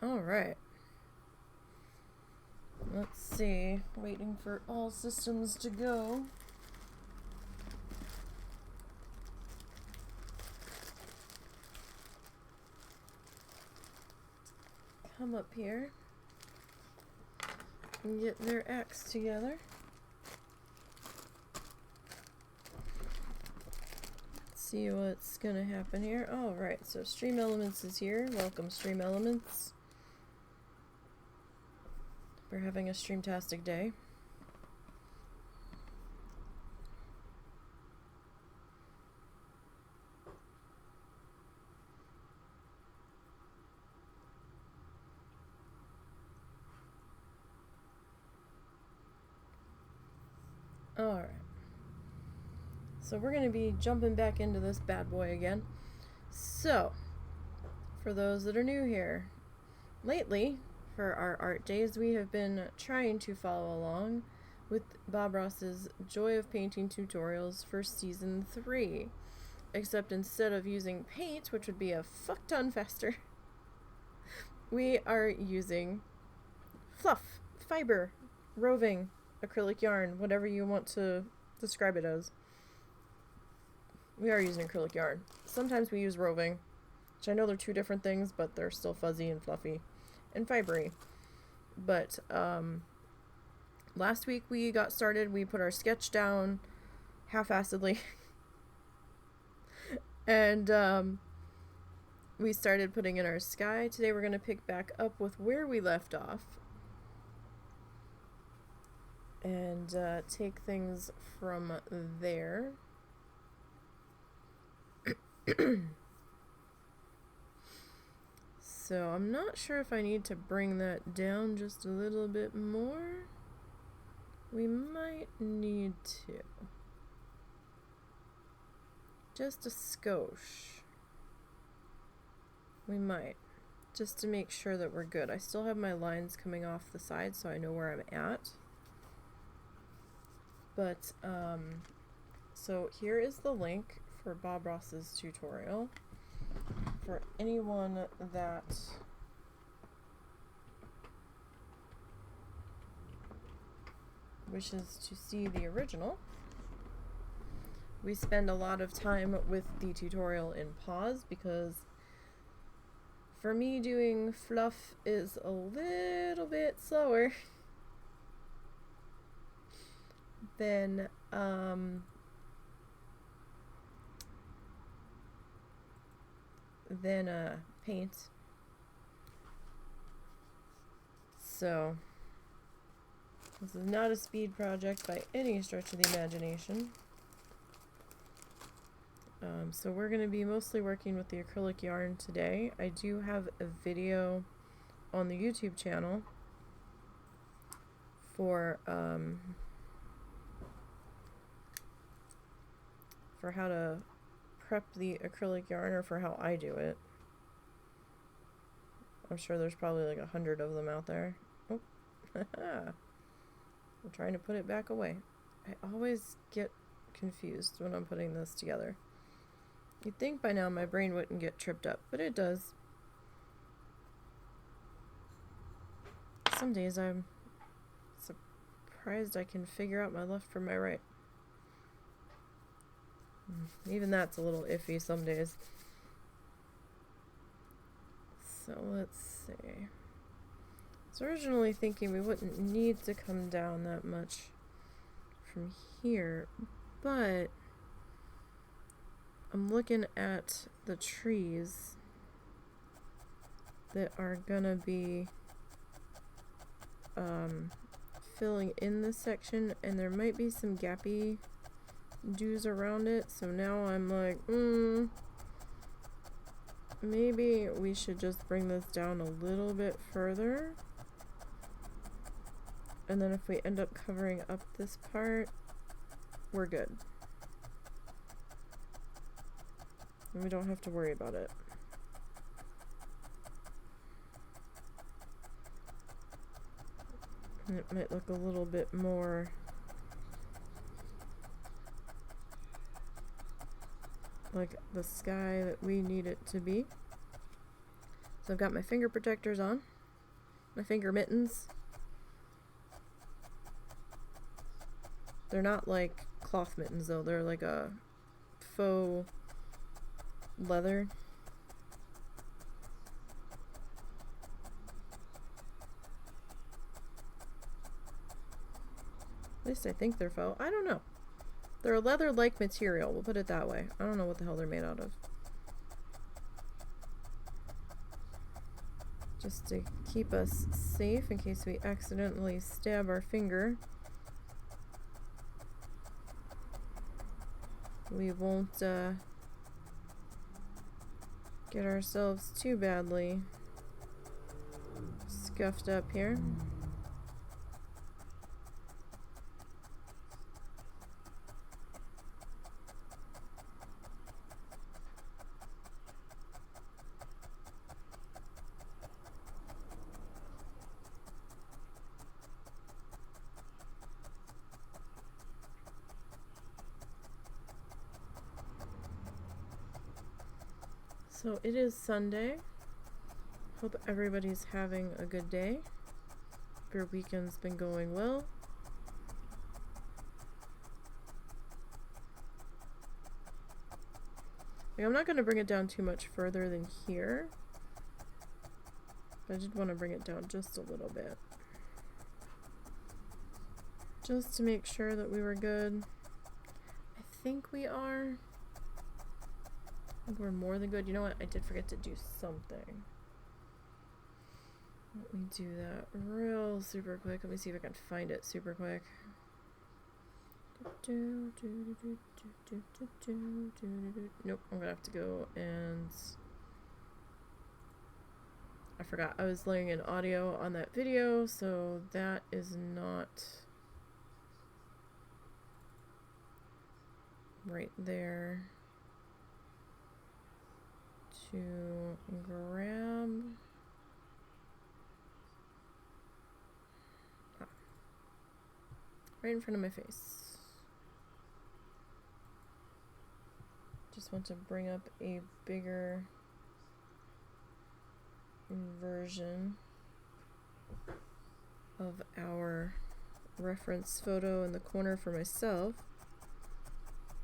All right. Let's see. Waiting for all systems to go. Come up here and get their acts together. See what's gonna happen here. Alright, so Stream Elements is here. Welcome, Stream Elements. We're having a streamtastic day. Alright. So we're going to be jumping back into this bad boy again. So, for those that are new here, lately, for our art days, we have been trying to follow along with Bob Ross's Joy of Painting tutorials for Season 3. Except instead of using paint, which would be a fuck ton faster, we are using fluff, fiber, roving, acrylic yarn, whatever you want to describe it as. We are using acrylic yarn. Sometimes we use roving, which I know they're two different things, but they're still fuzzy and fluffy and fibery. But last week we got started. We put our sketch down half-assedly. And we started putting in our sky. Today we're going to pick back up with where we left off. And take things from there. So I'm not sure if I need to bring that down just a little bit more. We might need to. Just a skosh. We might. Just to make sure that we're good. I still have my lines coming off the side so I know where I'm at. But, so here is the link for Bob Ross's tutorial. For anyone that wishes to see the original, we spend a lot of time with the tutorial in pause because for me doing fluff is a little bit slower than paint. So this is not a speed project by any stretch of the imagination. So we're going to be mostly working with the acrylic yarn today. I do have a video on the YouTube channel for how to prep the acrylic yarn, or for how I do it. I'm sure there's probably like 100 of them out there. Oh, I'm trying to put it back away. I always get confused when I'm putting this together. You'd think by now my brain wouldn't get tripped up, but it does. Some days I'm surprised I can figure out my left from my right. Even that's a little iffy some days. So let's see. I was originally thinking we wouldn't need to come down that much from here, but I'm looking at the trees that are gonna be filling in this section, and there might be some gappy doos around it, so now I'm like, maybe we should just bring this down a little bit further, and then if we end up covering up this part, we're good. And we don't have to worry about it. And it might look a little bit more like the sky that we need it to be. So I've got my finger protectors on, my finger mittens. They're not like cloth mittens though, they're like a faux leather. At least I think they're faux. I don't know. They're a leather-like material, we'll put it that way. I don't know what the hell they're made out of. Just to keep us safe in case we accidentally stab our finger. We won't get ourselves too badly scuffed up here. So it is Sunday. Hope everybody's having a good day. Hope your weekend's been going well. Like, I'm not going to bring it down too much further than here. But I did want to bring it down just a little bit. Just to make sure that we were good. I think we are. I think we're more than good. You know what? I did forget to do something. Let me do that real super quick. Let me see if I can find it super quick. Nope, I'm gonna have to go and... I forgot. I was layering in audio on that video, so that is not right there. To grab right in front of my face. Just want to bring up a bigger version of our reference photo in the corner for myself.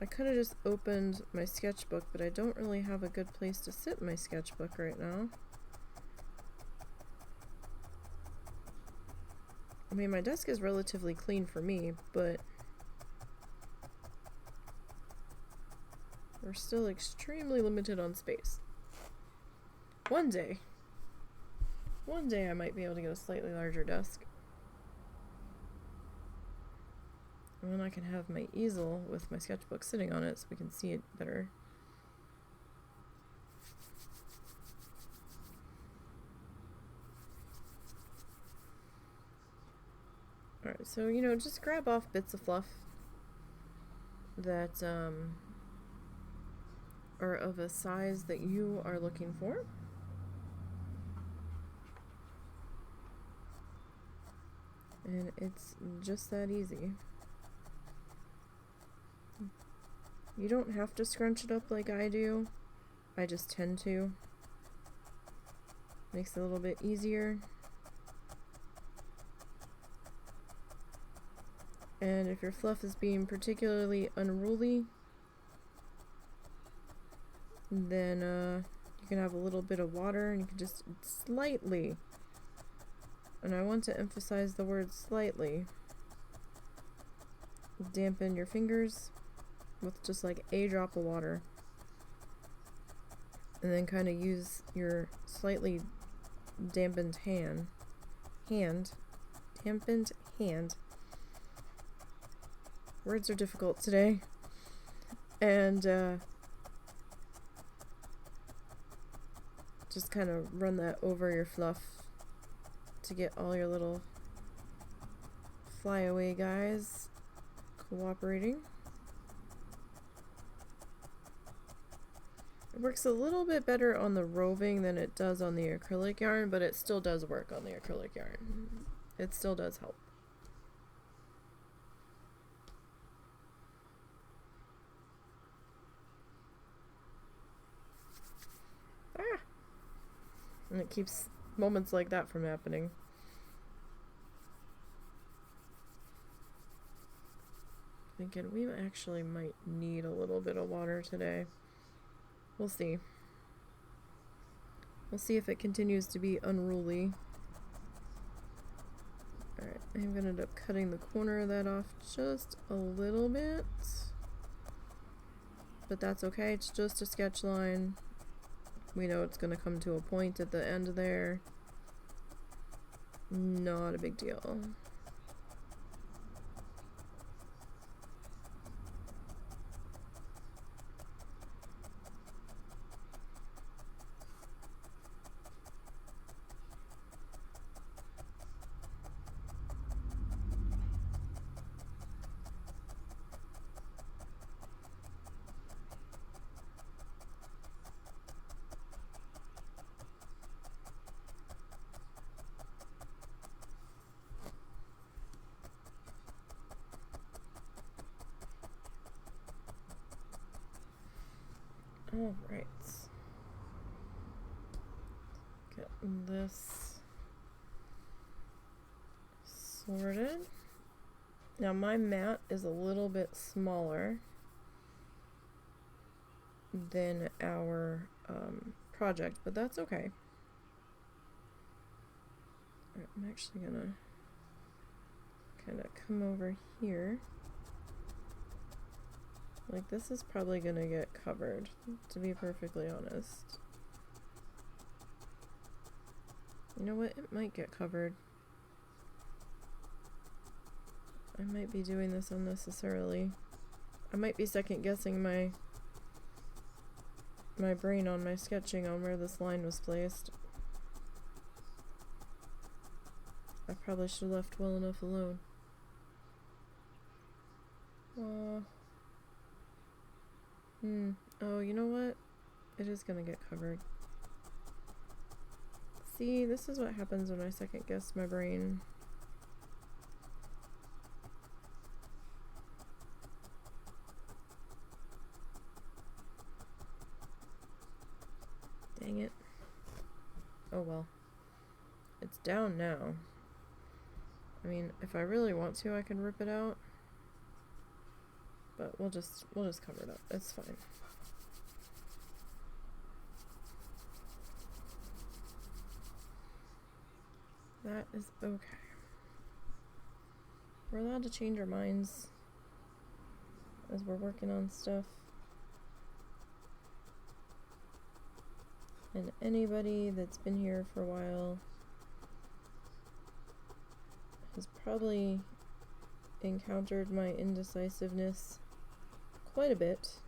I could have just opened my sketchbook, but I don't really have a good place to sit in my sketchbook right now. I mean, my desk is relatively clean for me, but we're still extremely limited on space. One day I might be able to get a slightly larger desk. And then I can have my easel with my sketchbook sitting on it so we can see it better. Alright, so, you know, just grab off bits of fluff that are of a size that you are looking for. And it's just that easy. You don't have to scrunch it up like I do. I just tend to. Makes it a little bit easier. And if your fluff is being particularly unruly, then you can have a little bit of water and you can just slightly, and I want to emphasize the word slightly, dampen your fingers with just like a drop of water, and then kind of use your slightly dampened hand, words are difficult today, and just kind of run that over your fluff to get all your little flyaway guys cooperating. It works a little bit better on the roving than it does on the acrylic yarn, but it still does work on the acrylic yarn. It still does help. And it keeps moments like that from happening. Thinking we actually might need a little bit of water today. We'll see. We'll see if it continues to be unruly. Alright, I'm going to end up cutting the corner of that off just a little bit. But that's okay, it's just a sketch line. We know it's going to come to a point at the end there. Not a big deal. All right. Get this sorted. Now my mat is a little bit smaller than our project, but that's okay. All right, I'm actually gonna kind of come over here. Like, this is probably gonna get covered, to be perfectly honest. You know what? It might get covered. I might be doing this unnecessarily. I might be second guessing my brain on my sketching on where this line was placed. I probably should have left well enough alone. Oh, you know what? It is gonna get covered. See, this is what happens when I second guess my brain. Dang it. Oh well. It's down now. I mean, if I really want to, I can rip it out. But we'll just cover it up. It's fine. That is okay. We're allowed to change our minds as we're working on stuff. And anybody that's been here for a while has probably encountered my indecisiveness quite a bit.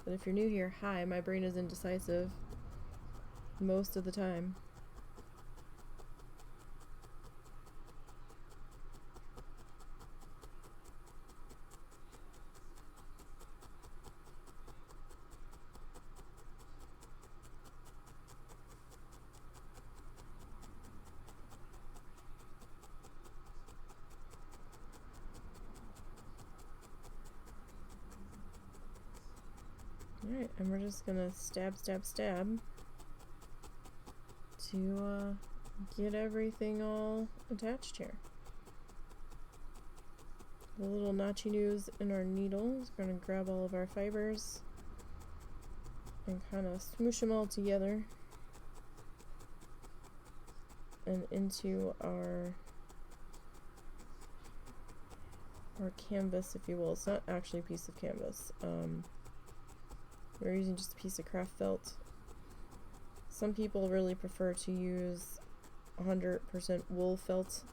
But if you're new here, hi, my brain is indecisive most of the time. Alright, and we're just gonna stab, stab, stab to get everything all attached here. The little notchy noose in our needle is going to grab all of our fibers and kind of smoosh them all together and into our canvas, if you will. It's not actually a piece of canvas. We're using just a piece of craft felt. Some people really prefer to use 100% wool felt.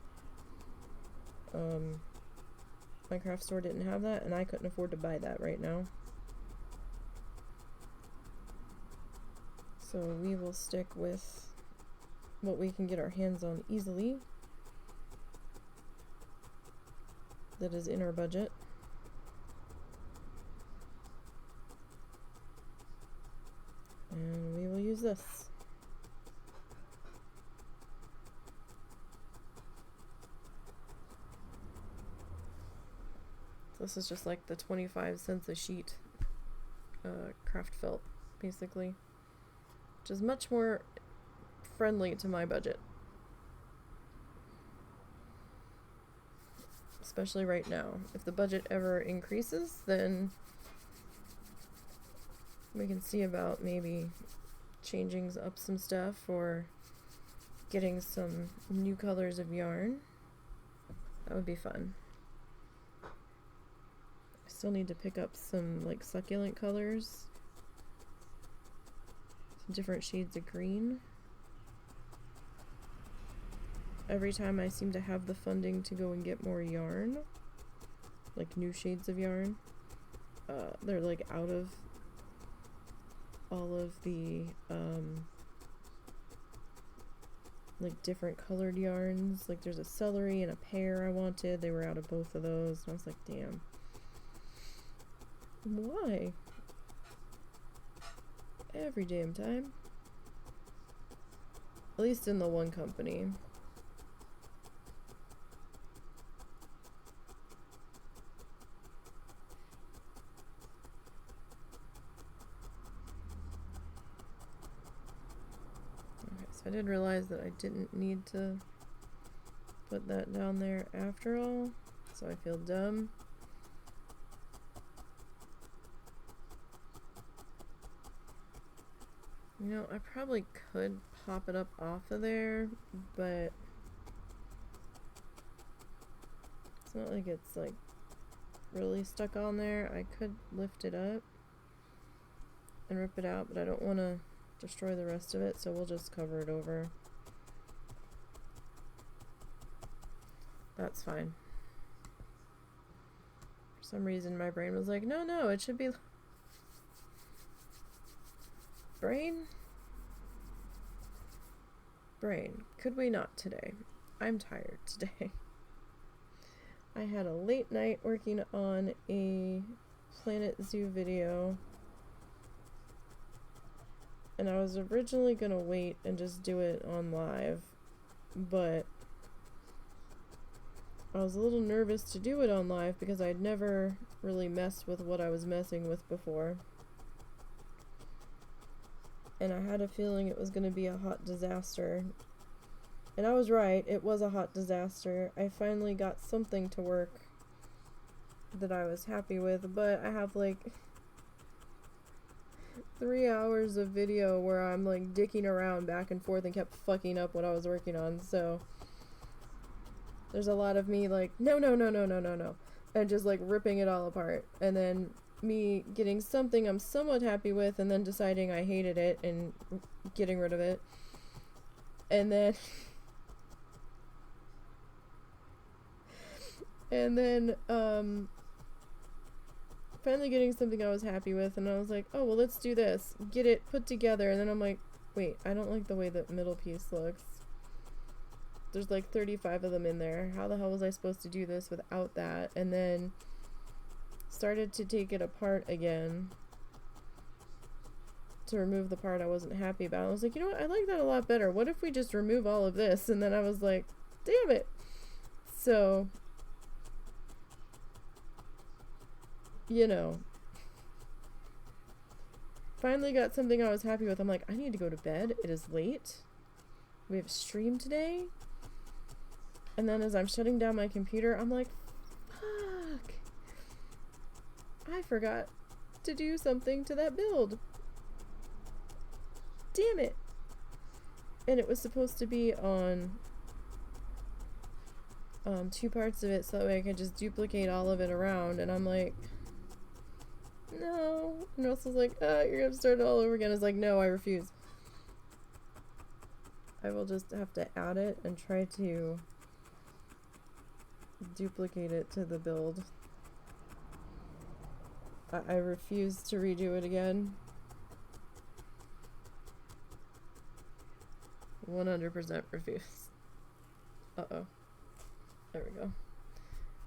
My craft store didn't have that, and I couldn't afford to buy that right now. So we will stick with what we can get our hands on easily, that is in our budget. And we will use this. This is just like the 25 cents a sheet craft felt basically. Which is much more friendly to my budget. Especially right now. If the budget ever increases, then we can see about maybe changing up some stuff or getting some new colors of yarn. That would be fun. I still need to pick up some like succulent colors. Some different shades of green. Every time I seem to have the funding to go and get more yarn, like new shades of yarn, they're like out of all of the like different colored yarns. Like there's a celery and a pear I wanted. They were out of both of those. And I was like, damn. Why? Every damn time. At least in the one company. I did realize that I didn't need to put that down there after all, so I feel dumb. You know, I probably could pop it up off of there, but it's not like it's like really stuck on there. I could lift it up and rip it out, but I don't want to destroy the rest of it, so we'll just cover it over. That's fine. For some reason my brain was like, no, it should be brain, could we not today? I'm tired today. I had a late night working on a Planet Zoo video. And I was originally gonna wait and just do it on live, but I was a little nervous to do it on live because I'd never really messed with what I was messing with before. And I had a feeling it was gonna be a hot disaster. And I was right, it was a hot disaster. I finally got something to work that I was happy with, but I have like 3 hours of video where I'm like dicking around back and forth and kept fucking up what I was working on, so there's a lot of me like no, and just like ripping it all apart, and then me getting something I'm somewhat happy with and then deciding I hated it and getting rid of it, and then finally getting something I was happy with, and I was like, oh, well, let's do this. Get it put together, and then I'm like, wait, I don't like the way that middle piece looks. There's like 35 of them in there. How the hell was I supposed to do this without that? And then started to take it apart again to remove the part I wasn't happy about. I was like, you know what? I like that a lot better. What if we just remove all of this? And then I was like, damn it. So, you know, finally got something I was happy with. I'm like, I need to go to bed. It is late. We have a stream today. And then as I'm shutting down my computer, I'm like, fuck. I forgot to do something to that build. Damn it. And it was supposed to be on 2 parts of it, so that way I could just duplicate all of it around. And I'm like, no. And Russell's like, you're gonna start it all over again. I was like, no, I refuse. I will just have to add it and try to duplicate it to the build. I refuse to redo it again. 100% refuse. Uh-oh. There we go.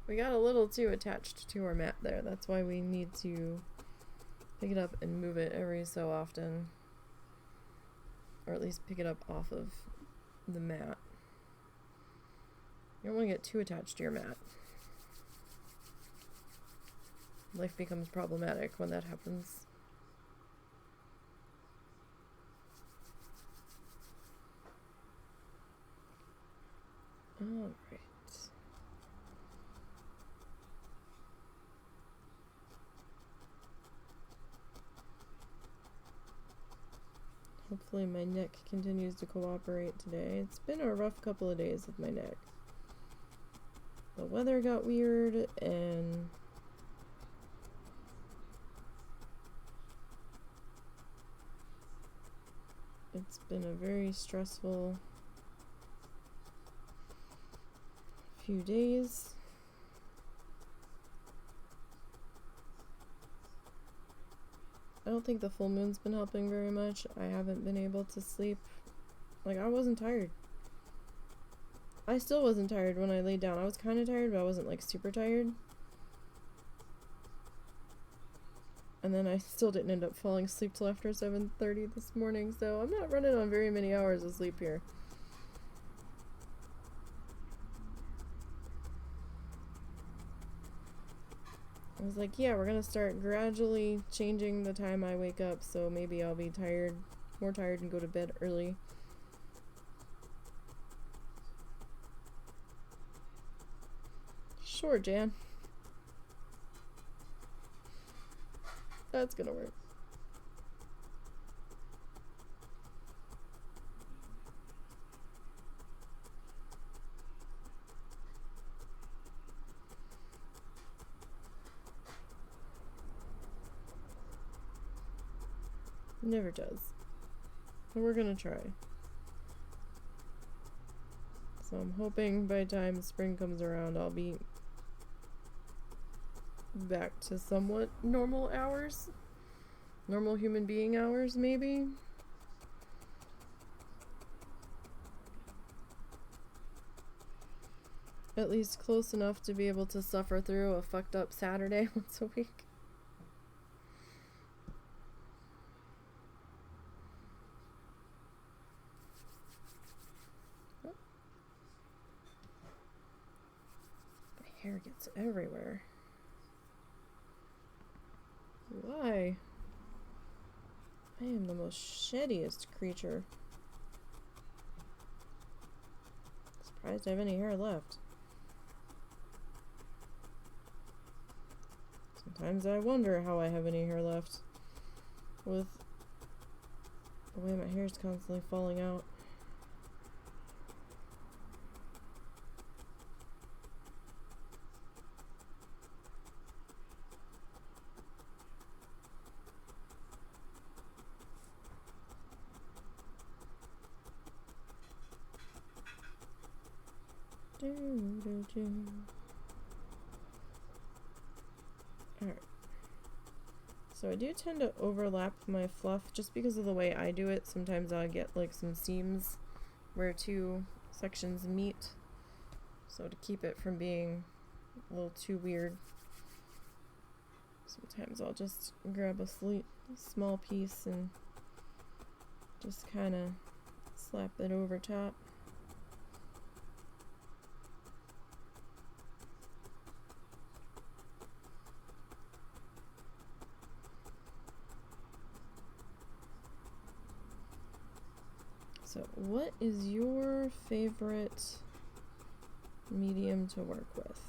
We got a little too attached to our mat there. That's why we need to pick it up and move it every so often. Or at least pick it up off of the mat. You don't want to get too attached to your mat. Life becomes problematic when that happens. All right. Hopefully my neck continues to cooperate today. It's been a rough couple of days with my neck. The weather got weird and it's been a very stressful few days. I don't think the full moon's been helping very much. I haven't been able to sleep. Like, I wasn't tired. I still wasn't tired when I laid down. I was kind of tired, but I wasn't like super tired. And then I still didn't end up falling asleep till after 7:30 this morning, so I'm not running on very many hours of sleep here. I was like, yeah, we're gonna start gradually changing the time I wake up, so maybe I'll be tired, more tired, and go to bed early. Sure, Jan. That's gonna work. Never does. But we're gonna try. So I'm hoping by the time spring comes around, I'll be back to somewhat normal hours. Normal human being hours, maybe. At least close enough to be able to suffer through a fucked up Saturday once a week. Oh. My hair gets everywhere. Why? I am the most shittiest creature. Surprised I have any hair left. Sometimes I wonder how I have any hair left with the way my hair is constantly falling out. Alright. So I do tend to overlap my fluff just because of the way I do it. Sometimes I'll get like some seams where two sections meet. So to keep it from being a little too weird, sometimes I'll just grab a small piece and just kind of slap it over top. So what is your favorite medium to work with?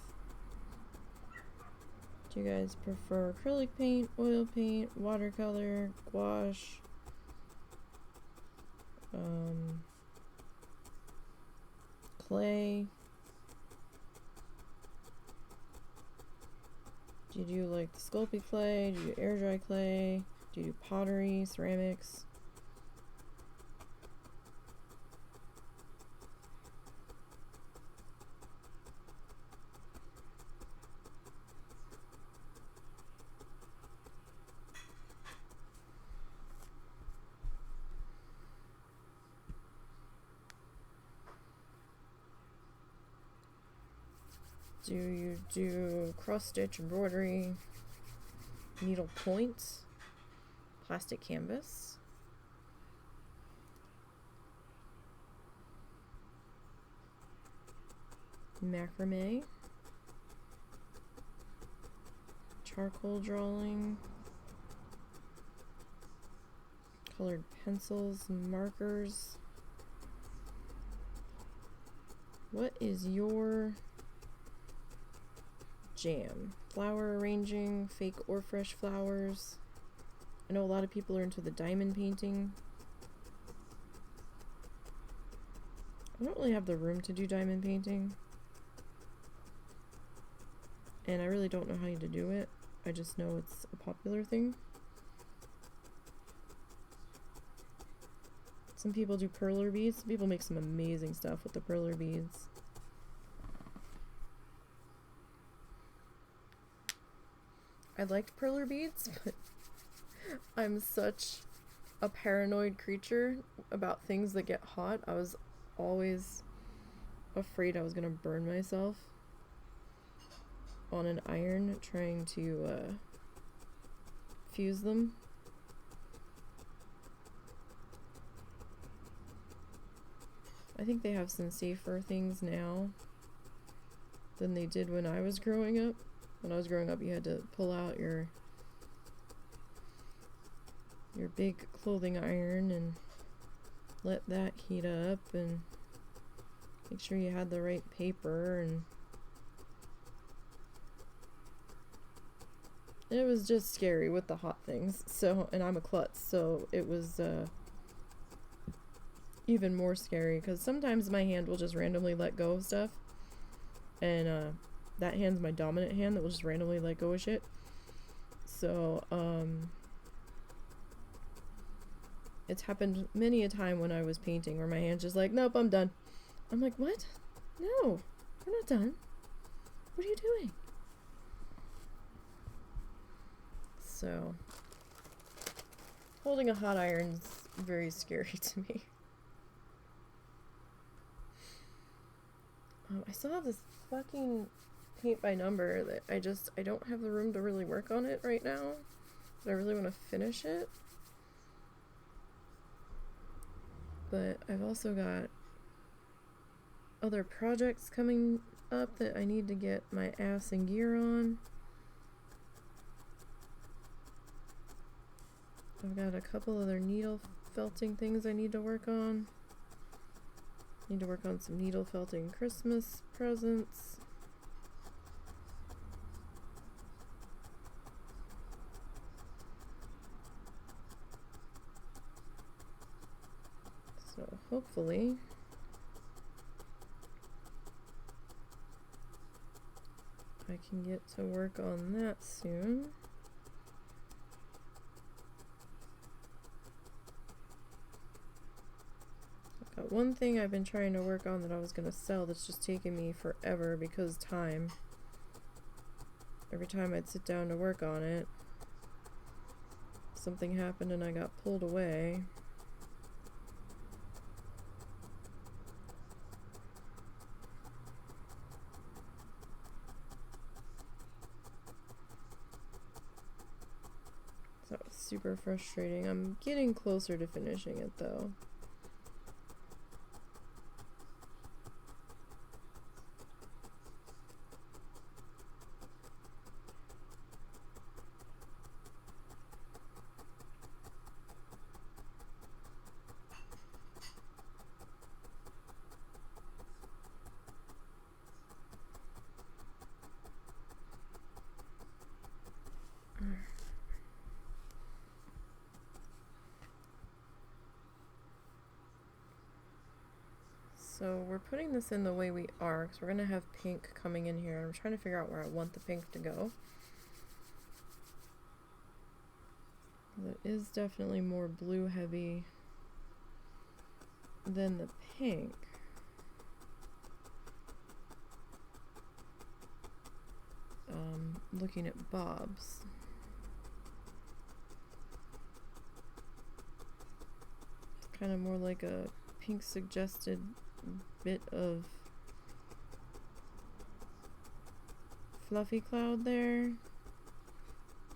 Do you guys prefer acrylic paint, oil paint, watercolor, gouache, clay? Do you do like the Sculpey clay? Do you do air dry clay? Do you do pottery, ceramics? Do you do cross-stitch embroidery, needle point, plastic canvas? Macrame, charcoal drawing, colored pencils, markers, what is your jam? Flower arranging, fake or fresh flowers. I know a lot of people are into the diamond painting. I don't really have the room to do diamond painting. And I really don't know how to do it. I just know it's a popular thing. Some people do perler beads. Some people make some amazing stuff with the perler beads. I liked perler beads, but I'm such a paranoid creature about things that get hot. I was always afraid I was gonna burn myself on an iron trying to fuse them. I think they have some safer things now than they did when I was growing up. When I was growing up, you had to pull out your big clothing iron and let that heat up and make sure you had the right paper, and it was just scary with the hot things. So, and I'm a klutz, so it was even more scary because sometimes my hand will just randomly let go of stuff, and that hand's my dominant hand that will just randomly let go of shit. So it's happened many a time when I was painting where my hand's just like, nope, I'm done. I'm like, what? No, we're not done. What are you doing? So holding a hot iron's very scary to me. I still have this fucking paint by number that I don't have the room to really work on it right now, but I really want to finish it. But I've also got other projects coming up that I need to get my ass in gear on. I've got a couple other needle felting things I need to work on. Need to work on some needle felting Christmas presents. So hopefully I can get to work on that soon. Got one thing I've been trying to work on that I was going to sell that's just taking me forever because time. Every time I'd sit down to work on it, something happened and I got pulled away. So that was super frustrating. I'm getting closer to finishing it though. So we're putting this in the way we are because we're going to have pink coming in here. I'm trying to figure out where I want the pink to go. It is definitely more blue heavy than the pink. Looking at Bob's. It's kind of more like a pink suggested bit of fluffy cloud there.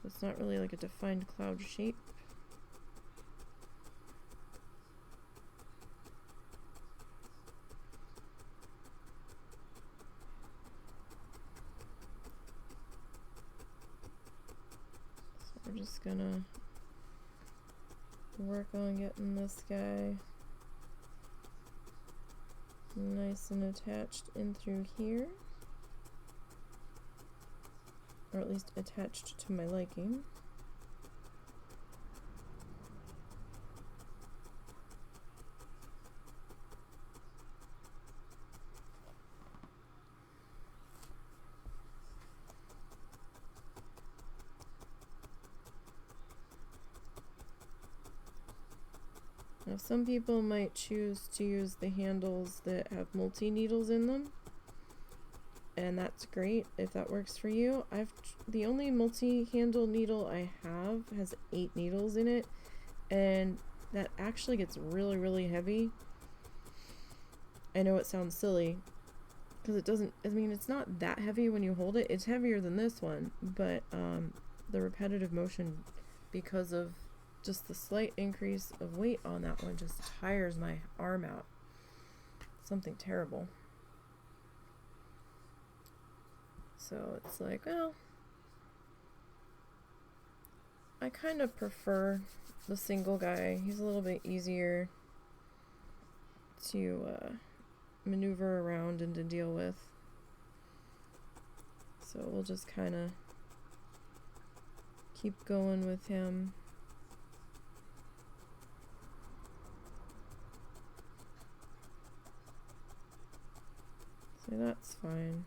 It's not really like a defined cloud shape. So we're just gonna work on getting this guy nice and attached in through here, or at least attached to my liking. Now some people might choose to use the handles that have multi-needles in them, and that's great if that works for you. The only multi-handle needle I have has 8 needles in it, and that actually gets really, really heavy. I know it sounds silly, because it doesn't, I mean, it's not that heavy when you hold it. It's heavier than this one, but the repetitive motion, because of just the slight increase of weight on that one, just tires my arm out. Something terrible. So it's like, well, I kind of prefer the single guy. He's a little bit easier to maneuver around and to deal with. So we'll just kind of keep going with him. So that's fine.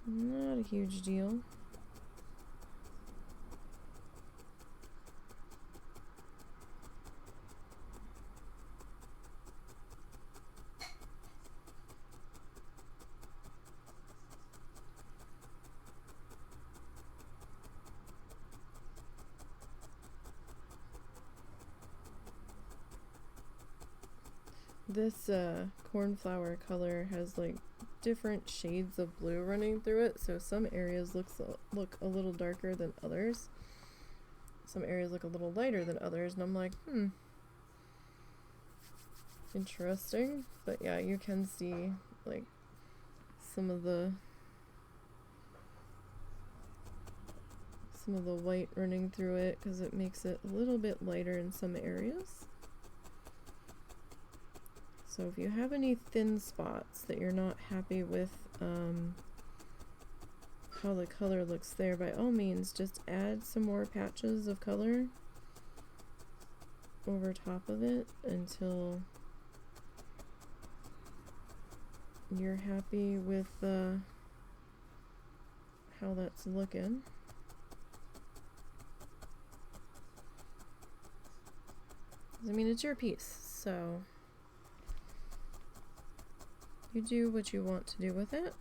Not a huge deal. This cornflower color has like different shades of blue running through it, so some areas look a little darker than others. Some areas look a little lighter than others, and I'm like, interesting. But yeah, you can see like some of the white running through it, because it makes it a little bit lighter in some areas. So if you have any thin spots that you're not happy with how the color looks there, by all means just add some more patches of color over top of it until you're happy with how that's looking. I mean, it's your piece, so you do what you want to do with it.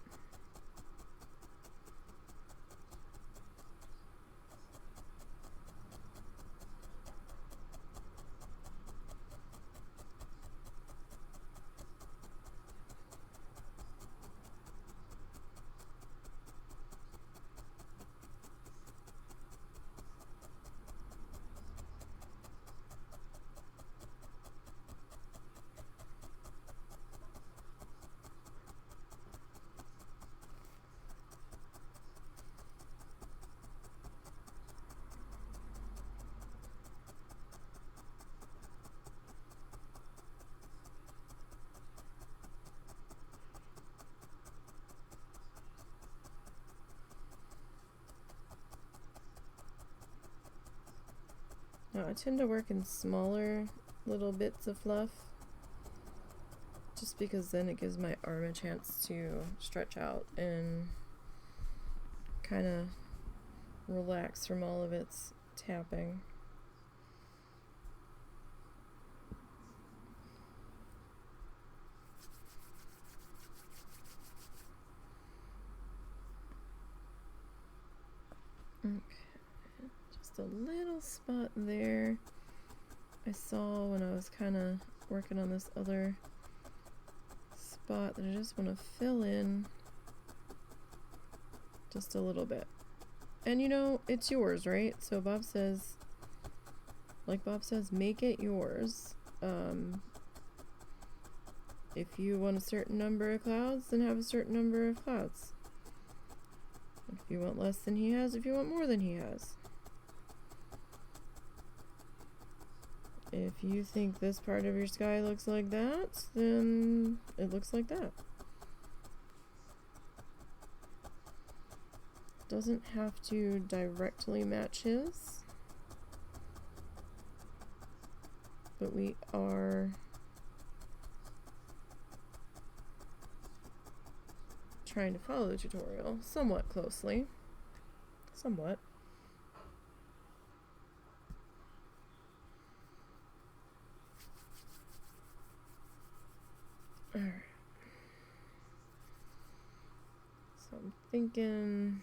Now I tend to work in smaller little bits of fluff, just because then it gives my arm a chance to stretch out and kind of relax from all of its tapping. Okay. Just a little spot there I saw when I was kind of working on this other spot that I just want to fill in just a little bit. And you know, it's yours, right? So Bob says, make it yours. If you want a certain number of clouds, then have a certain number of clouds. If you want less than he has, if you want more than he has. If you think this part of your sky looks like that, then it looks like that. Doesn't have to directly match his, but we are trying to follow the tutorial somewhat closely. Somewhat. Alright. So I'm thinking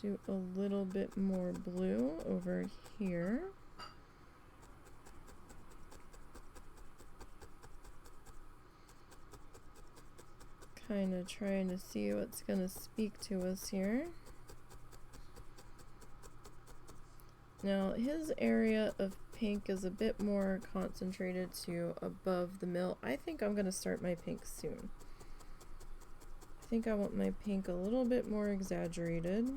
do a little bit more blue over here. Kind of trying to see what's going to speak to us here. Now his area of pink is a bit more concentrated to above the mill. I think I'm going to start my pink soon. I think I want my pink a little bit more exaggerated.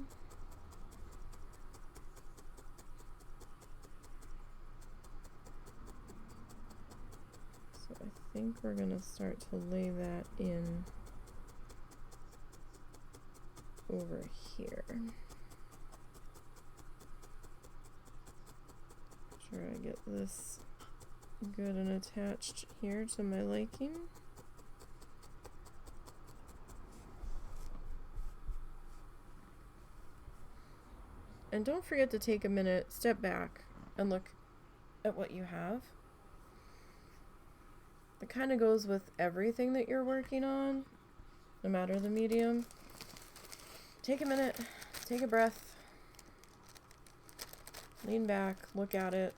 So I think we're going to start to lay that in over here. Sure I get this good and attached here to my liking. And don't forget to take a minute, step back, and look at what you have. It kind of goes with everything that you're working on, no matter the medium. Take a minute, take a breath, lean back, look at it.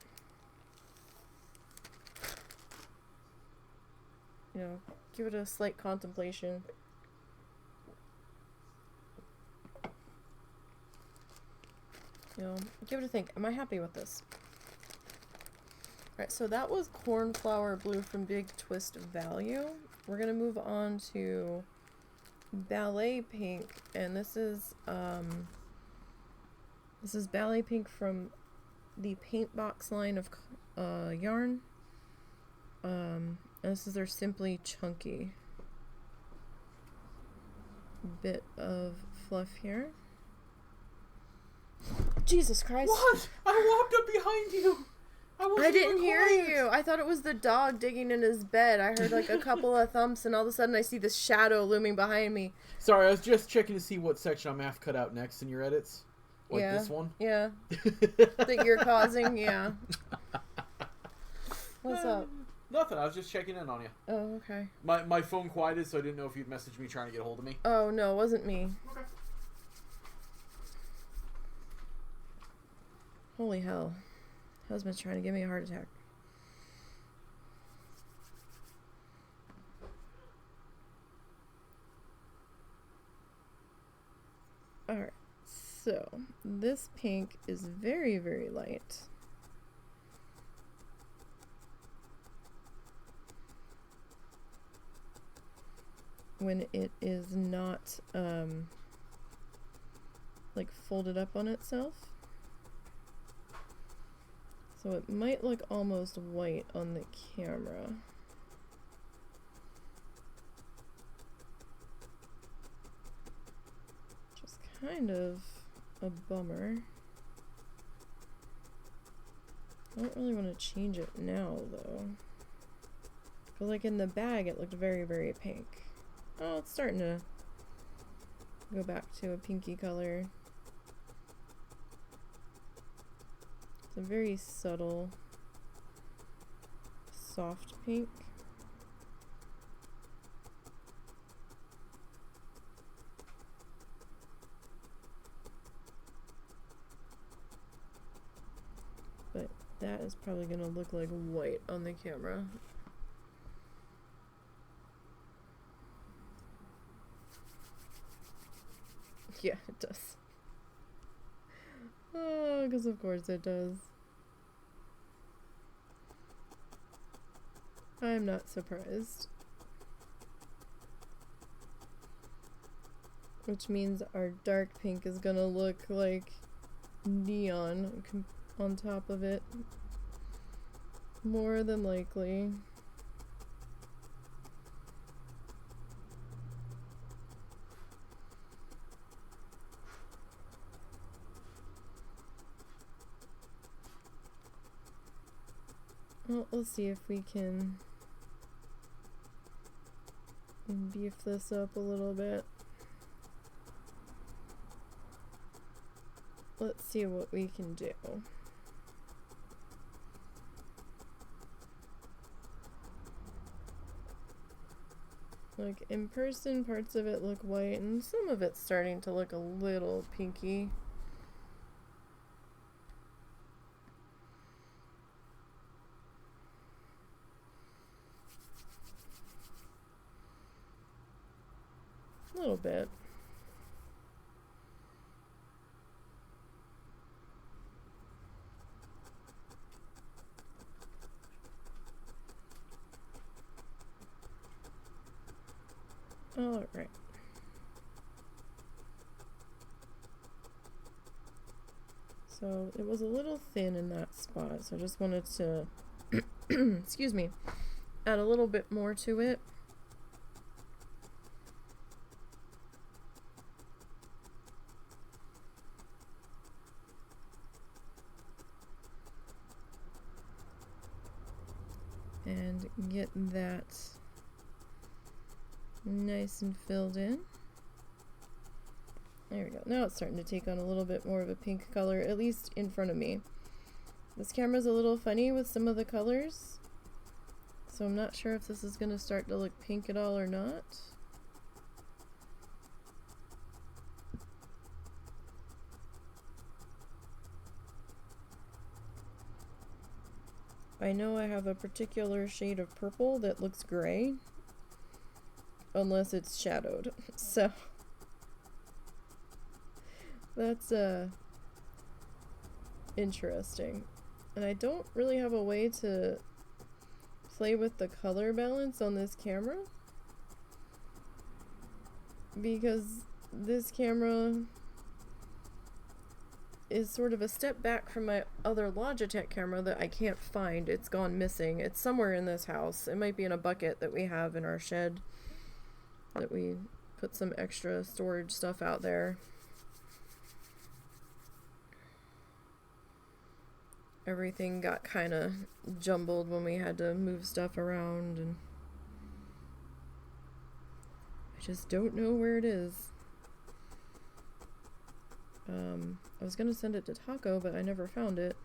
You know, give it a slight contemplation. You know, give it a think. Am I happy with this? Alright, so that was Cornflower Blue from Big Twist Value. We're going to move on to Ballet Pink, and this is Ballet Pink from the Paint Box line of yarn. And this is their Simply Chunky bit of fluff here. Jesus Christ. What? I walked up behind you. I didn't hear you. I thought it was the dog digging in his bed. I heard like a couple of thumps, and all of a sudden I see this shadow looming behind me. Sorry, I was just checking to see what section I'm gonna have to cut out next in your edits. Like yeah. This one? Yeah. That you're causing, yeah. What's up? Nothing. I was just checking in on you. Oh, okay. My phone quieted, so I didn't know if you'd messaged me trying to get a hold of me. Oh, no, it wasn't me. Okay. Holy hell. Husband's trying to give me a heart attack. Alright, so this pink is very, very light. When it is not like folded up on itself. So it might look almost white on the camera. Just kind of a bummer. I don't really want to change it now though. Because like in the bag it looked very, very pink. Oh, it's starting to go back to a pinky color. It's a very subtle, soft pink. But that is probably going to look like white on the camera. Yeah, it does. Oh, because of course it does. I'm not surprised. which means our dark pink is gonna look like neon on top of it, more than likely. Well, let's see if we can beef this up a little bit. Let's see what we can do. Like, in person, parts of it look white, and some of it's starting to look a little pinky. A little bit. All right. So it was a little thin in that spot, so I just wanted to, excuse me, add a little bit more to it. And get that nice and filled in. There we go. Now it's starting to take on a little bit more of a pink color, at least in front of me. This camera's a little funny with some of the colors, so I'm not sure if this is going to start to look pink at all or not. I know I have a particular shade of purple that looks gray, unless it's shadowed, so that's interesting. And I don't really have a way to play with the color balance on this camera, because this camera is sort of a step back from my other Logitech camera that I can't find. It's gone missing. It's somewhere in this house. It might be in a bucket that we have in our shed, that we put some extra storage stuff out there. Everything got kind of jumbled when we had to move stuff around, and I just don't know where it is. I was gonna send it to Taco, but I never found it.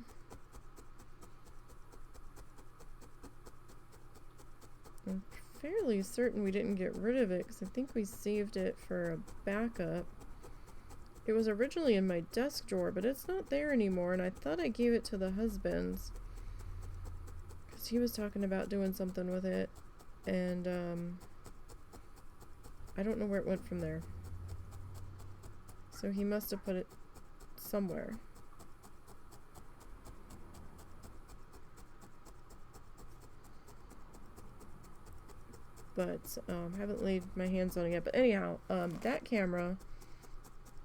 I'm fairly certain we didn't get rid of it, because I think we saved it for a backup. It was originally in my desk drawer, but it's not there anymore, and I thought I gave it to the husband's, because he was talking about doing something with it, and I don't know where it went from there. So he must have put it somewhere. But haven't laid my hands on it yet. But anyhow, that camera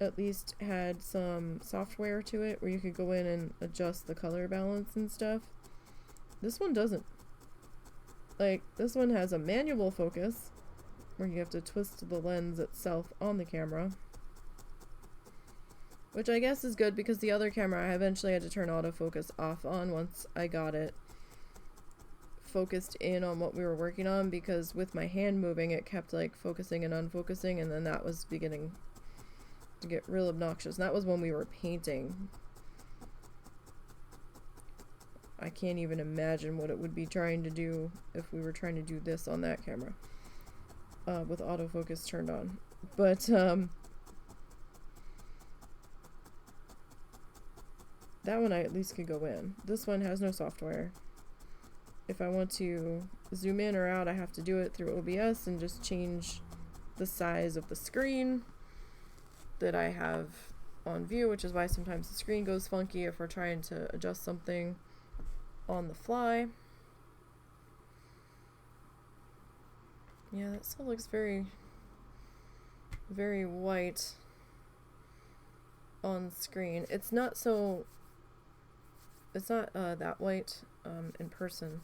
at least had some software to it where you could go in and adjust the color balance and stuff. This one doesn't. Like, this one has a manual focus where you have to twist the lens itself on the camera, which I guess is good, because the other camera I eventually had to turn autofocus off on once I got it focused in on what we were working on, because with my hand moving it kept like focusing and unfocusing, and then that was beginning to get real obnoxious. And that was when we were painting. I can't even imagine what it would be trying to do if we were trying to do this on that camera with autofocus turned on. But that one I at least could go in. This one has no software. If I want to zoom in or out, I have to do it through OBS and just change the size of the screen that I have on view, which is why sometimes the screen goes funky if we're trying to adjust something on the fly. Yeah, that still looks very very white on screen. It's not so, it's not that white in person.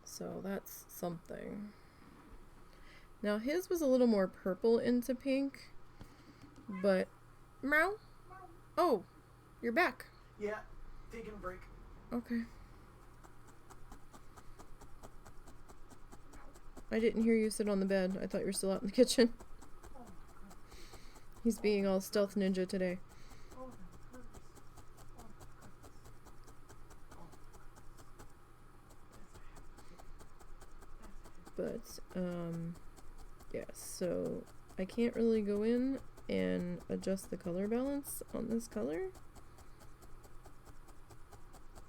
So that's something. Now his was a little more purple into pink, but meow. Oh, you're back. Yeah, taking a break. Okay. I didn't hear you sit on the bed. I thought you were still out in the kitchen. He's being all stealth ninja today. But, yeah, so I can't really go in and adjust the color balance on this color.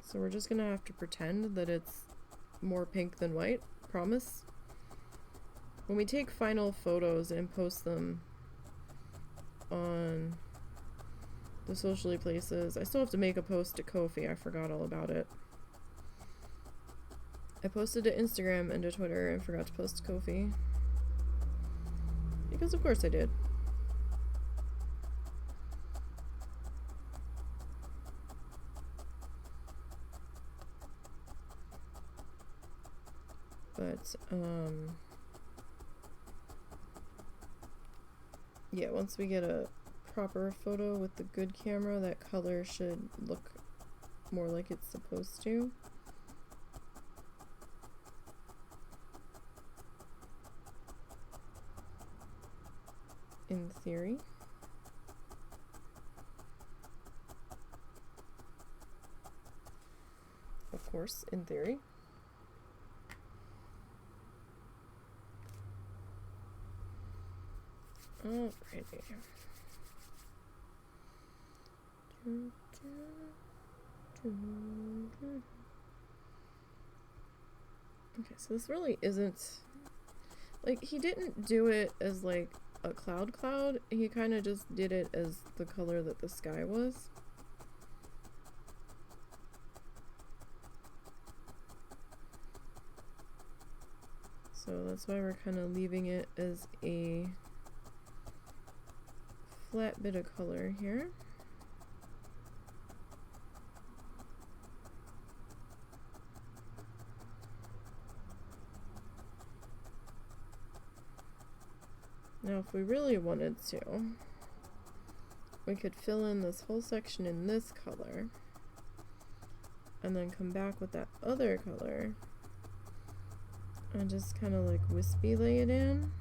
So we're just gonna have to pretend that it's more pink than white, promise. When we take final photos and post them on the socially places, I still have to make a post to Ko-fi, I forgot all about it. I posted to Instagram and to Twitter and forgot to post to Ko-fi. Because of course I did. But, yeah, once we get a proper photo with the good camera, that color should look more like it's supposed to. In theory. Of course, in theory. Alrighty. Okay, so this really isn't, like, he didn't do it as like a cloud, he kind of just did it as the color that the sky was. So that's why we're kind of leaving it as a flat bit of color here. Now if we really wanted to, we could fill in this whole section in this color and then come back with that other color and just kind of like wispy lay it in.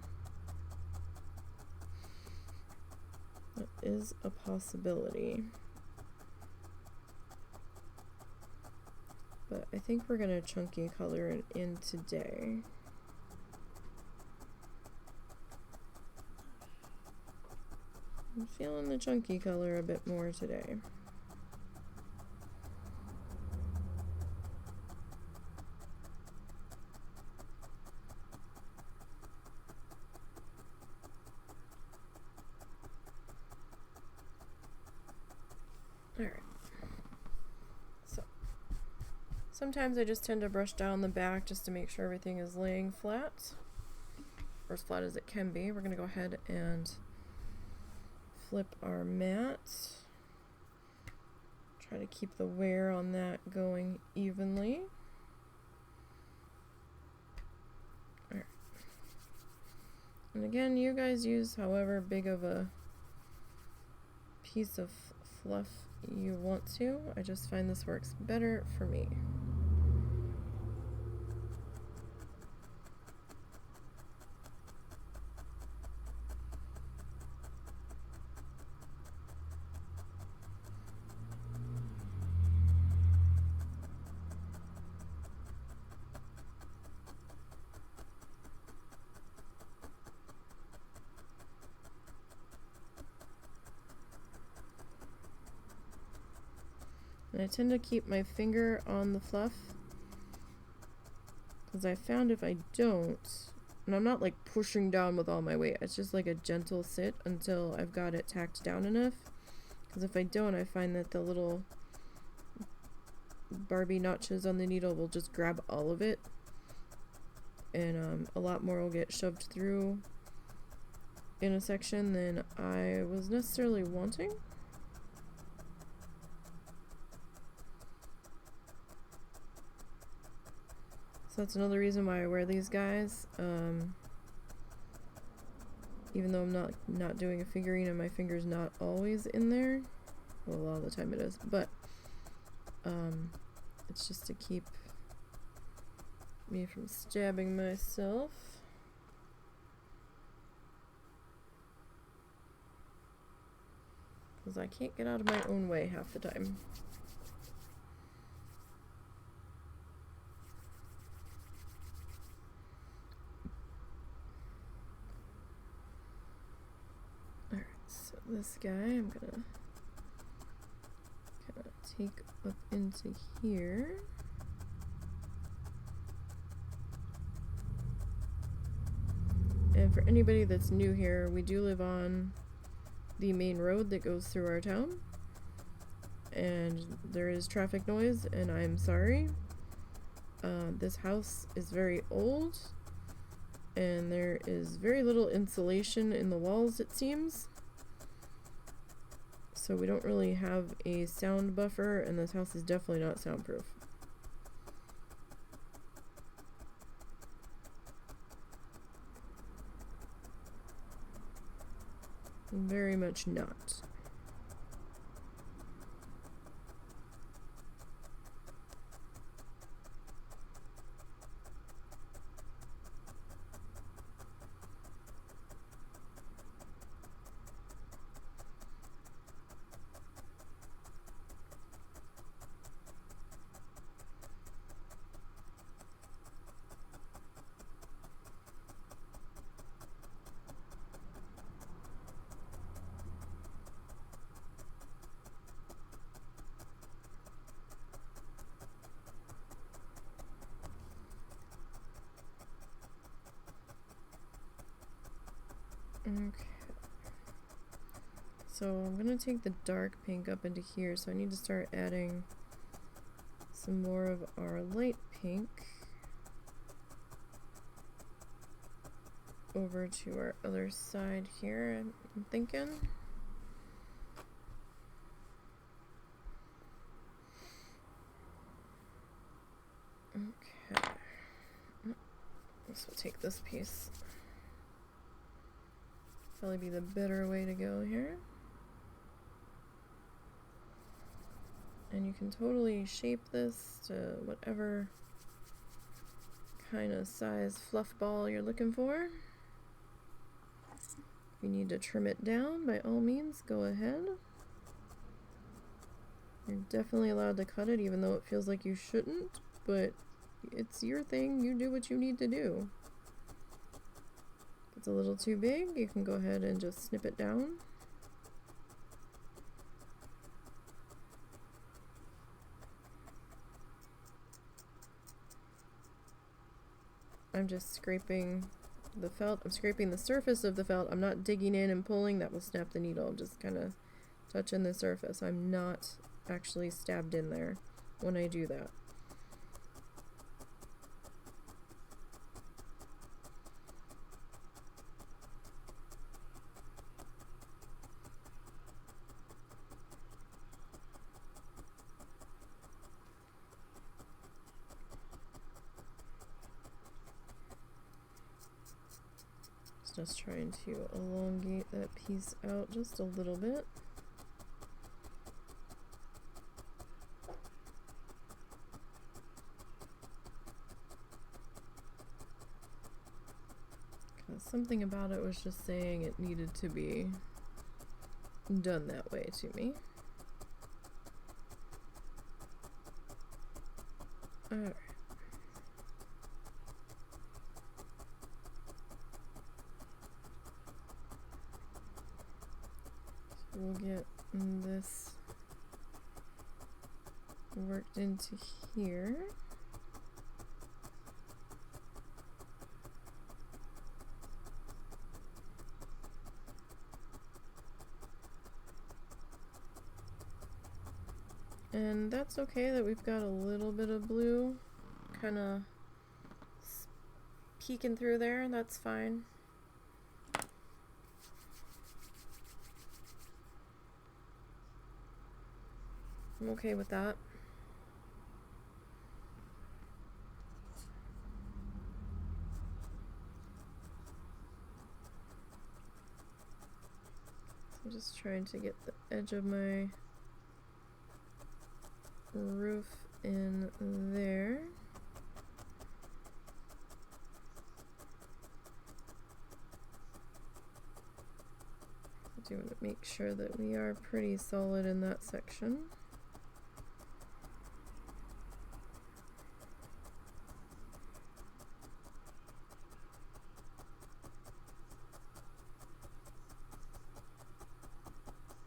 That is a possibility. But I think we're gonna chunky color it in today. I'm feeling the chunky color a bit more today. Alright. So, sometimes I just tend to brush down the back just to make sure everything is laying flat, or as flat as it can be. We're gonna go ahead and flip our mat. Try to keep the wear on that going evenly. Alright. And again, you guys use however big of a piece of fluff you want to. I just find this works better for me. And I tend to keep my finger on the fluff, because I found if I don't, and I'm not like pushing down with all my weight, it's just like a gentle sit until I've got it tacked down enough, because if I don't, I find that the little Barbie notches on the needle will just grab all of it and a lot more will get shoved through in a section than I was necessarily wanting. So that's another reason why I wear these guys. Even though I'm not doing a figurine and my finger's not always in there. Well, a lot of the time it is, but it's just to keep me from stabbing myself. Because I can't get out of my own way half the time. Alright, so this guy I'm gonna take up into here. And for anybody that's new here, we do live on the main road that goes through our town. And there is traffic noise, and I'm sorry. This house is very old, and there is very little insulation in the walls, it seems. So we don't really have a sound buffer, and this house is definitely not soundproof. Very much not. Okay. So I'm gonna take the dark pink up into here, so I need to start adding some more of our light pink over to our other side here, I'm thinking. Okay. This will take this piece. Probably be the better way to go here. And you can totally shape this to whatever kind of size fluff ball you're looking for. If you need to trim it down, by all means, go ahead. You're definitely allowed to cut it, even though it feels like you shouldn't, but it's your thing. You do what you need to do. If it's a little too big, you can go ahead and just snip it down. I'm just scraping the felt. I'm scraping the surface of the felt. I'm not digging in and pulling. That will snap the needle. I'm just kind of touching the surface. I'm not actually stabbed in there when I do that. Just trying to elongate that piece out just a little bit. Because something about it was just saying it needed to be done that way to me. Alright. We'll get this worked into here. And that's okay that we've got a little bit of blue kind of peeking through there, that's fine. I'm okay with that. I'm just trying to get the edge of my roof in there. I do want to make sure that we are pretty solid in that section.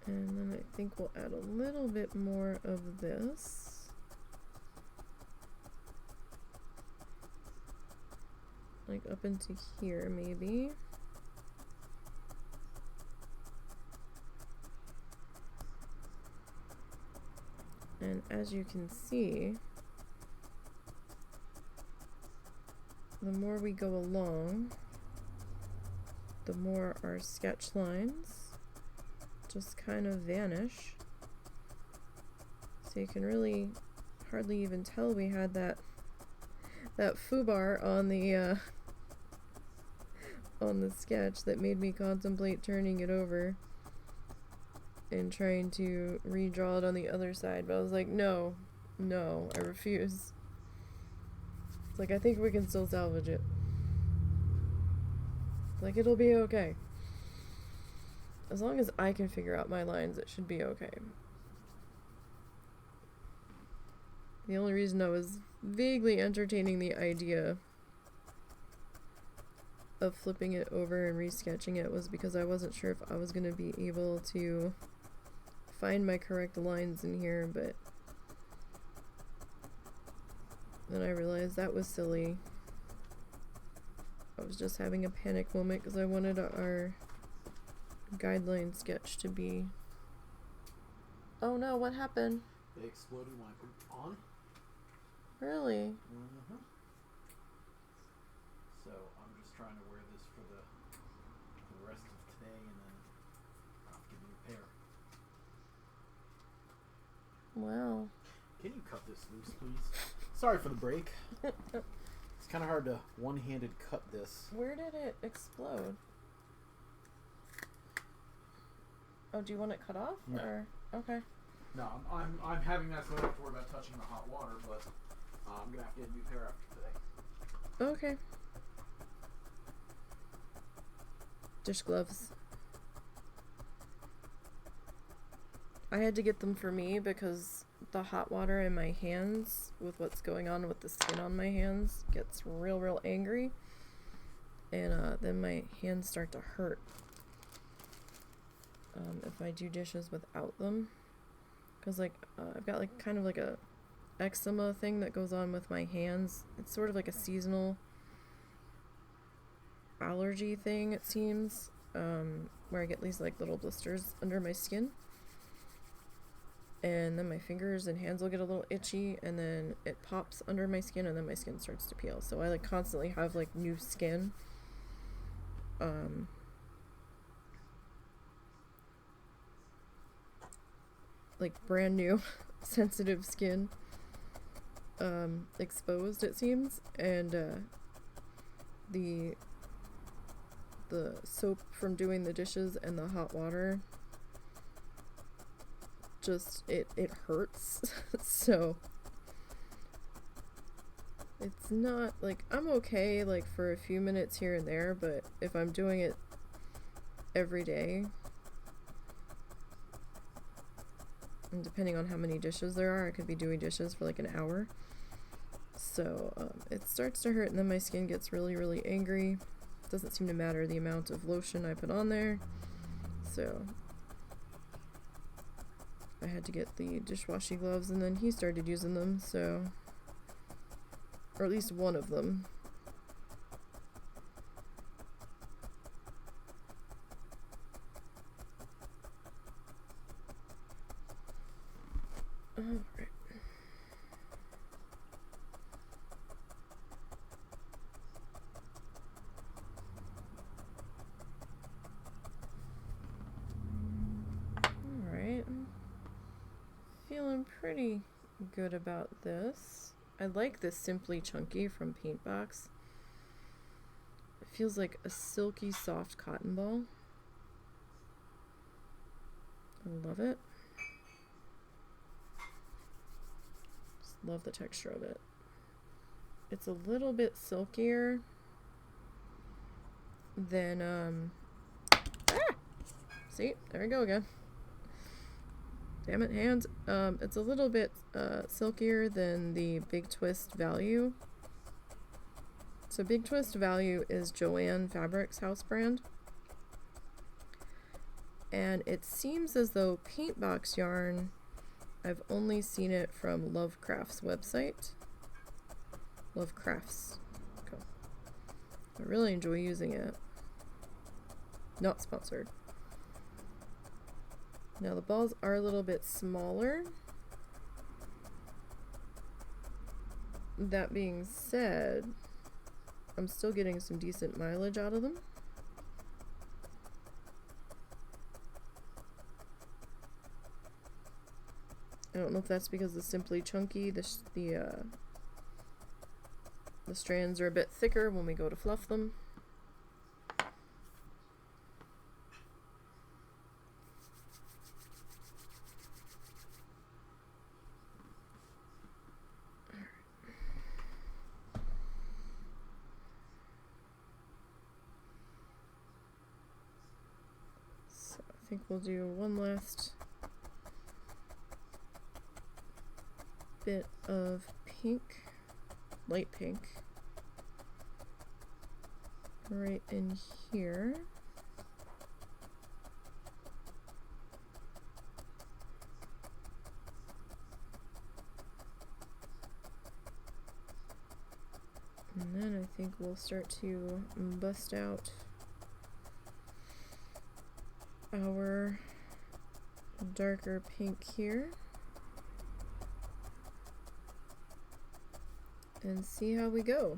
And then I think we'll add a little bit more of this. Like up into here, maybe. And as you can see, the more we go along, the more our sketch lines just kind of vanish. So you can really hardly even tell we had that foobar on the sketch that made me contemplate turning it over and trying to redraw it on the other side, but I was like, no, I refuse. It's like, I think we can still salvage it. Like, it'll be okay. As long as I can figure out my lines, it should be okay. The only reason I was vaguely entertaining the idea of flipping it over and resketching it was because I wasn't sure if I was going to be able to find my correct lines in here, but then I realized that was silly. I was just having a panic moment because I wanted our guideline sketch to be... Oh no, what happened? They exploded when I put it on. Really? Mm-hmm. So I'm just trying to wear this for the rest of today, and then I'll get a new pair. Wow. Can you cut this loose, please? Sorry for the break. It's kind of hard to one-handed cut this. Where did it explode? Oh, do you want it cut off? No. Or okay. No, I'm having that, so I don't have to worry about touching the hot water, but I'm gonna have to get a new pair after today. Okay. Dish gloves. I had to get them for me because the hot water in my hands with what's going on with the skin on my hands gets real angry, and then my hands start to hurt if I do dishes without them, because like I've got like kind of like a eczema thing that goes on with my hands. It's sort of like a seasonal allergy thing, it seems, where I get these like little blisters under my skin, and then my fingers and hands will get a little itchy, and then it pops under my skin, and then my skin starts to peel. So I like constantly have like new skin, like brand new sensitive skin exposed, it seems, and the soap from doing the dishes and the hot water just it hurts. So it's not like I'm okay like for a few minutes here and there, but if I'm doing it every day, and depending on how many dishes there are, I could be doing dishes for like an hour. So it starts to hurt, and then my skin gets really angry. It doesn't seem to matter the amount of lotion I put on there. So I had to get the dishwashy gloves, and then he started using them, so, or at least one of them. Alright. feeling pretty good about this. I like this Simply Chunky from Paintbox. It feels like a silky soft cotton ball. I love it. Just love the texture of it. It's a little bit silkier than see, there we go again. Damn it, hands. It's a little bit silkier than the Big Twist Value. So Big Twist Value is Joanne Fabrics house brand. And it seems as though Paintbox yarn, I've only seen it from Lovecraft's website. Lovecrafts. Okay. I really enjoy using it. Not sponsored. Now the balls are a little bit smaller. That being said, I'm still getting some decent mileage out of them. I don't know if that's because the Simply Chunky, the strands are a bit thicker when we go to fluff them. I think we'll do one last bit of pink, light pink, right in here. And then I think we'll start to bust out our darker pink here and see how we go.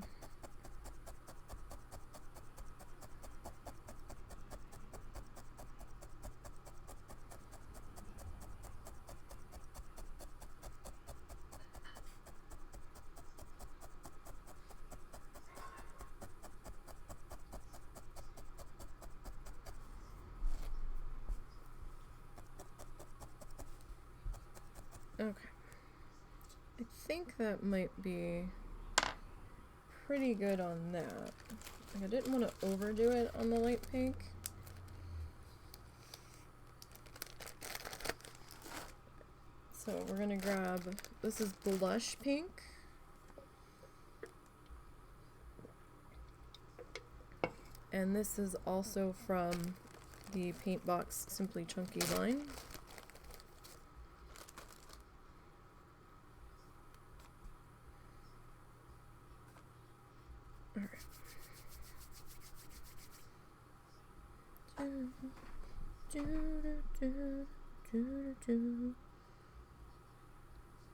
Okay, I think that might be pretty good on that. I didn't want to overdo it on the light pink. So we're gonna grab, this is blush pink. And this is also from the Paintbox Simply Chunky line.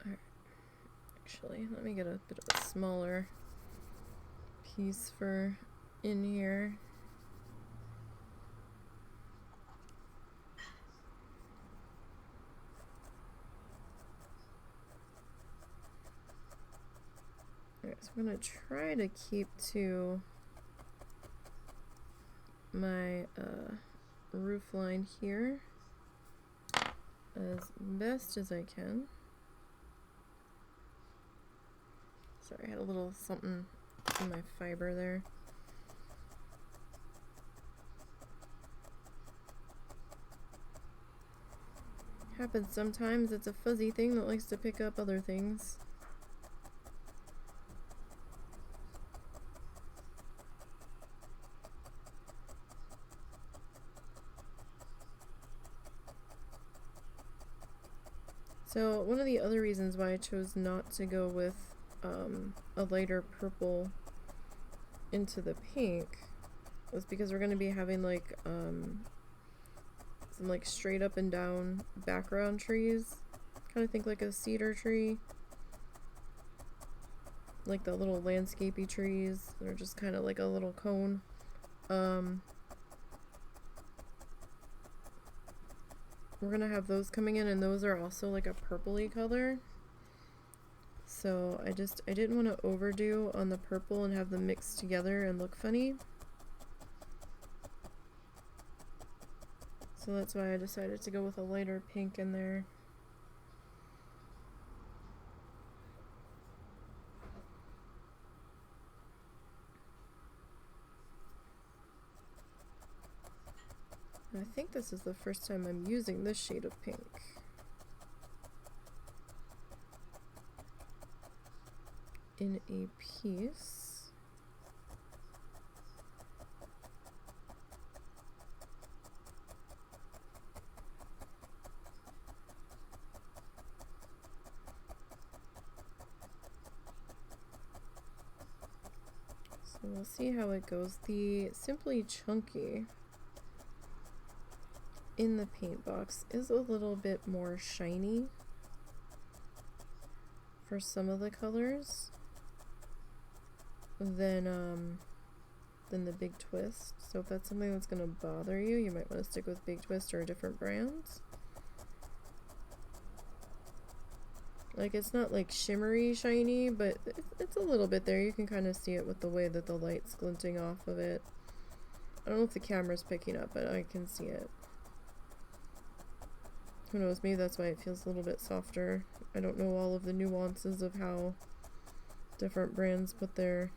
Alright, actually, let me get a bit of a smaller piece for in here. Alright, so I'm going to try to keep to my roof line here as best as I can. Sorry, I had a little something in my fiber there. Happens sometimes. It's a fuzzy thing that likes to pick up other things. So one of the other reasons why I chose not to go with a lighter purple into the pink was because we're going to be having like some like straight up and down background trees. Kind of think like a cedar tree. Like the little landscapey trees that are just kind of like a little cone. we're gonna have those coming in, and those are also like a purpley color. So I didn't want to overdo on the purple and have them mixed together and look funny. So that's why I decided to go with a lighter pink in there. I think this is the first time I'm using this shade of pink. In a piece. So we'll see how it goes. The Simply Chunky in the paint box is a little bit more shiny for some of the colors than the Big Twist. So if that's something that's gonna bother you, you might want to stick with Big Twist or different brands. Like, it's not like shimmery shiny, but it's a little bit there. You can kind of see it with the way that the light's glinting off of it. I don't know if the camera's picking up, but I can see it. Who knows, maybe that's why it feels a little bit softer. I don't know all of the nuances of how different brands put their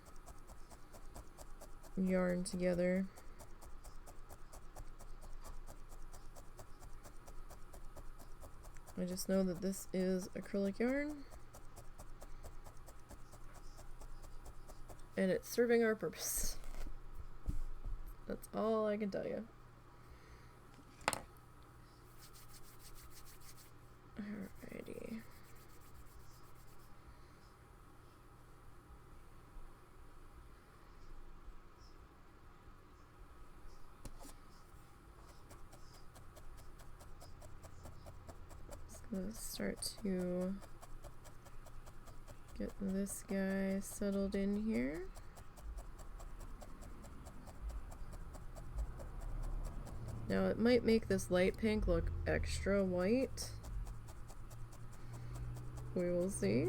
yarn together. I just know that this is acrylic yarn, and it's serving our purpose. That's all I can tell you. Alrighty. Let's start to get this guy settled in here. Now it might make this light pink look extra white. We will see.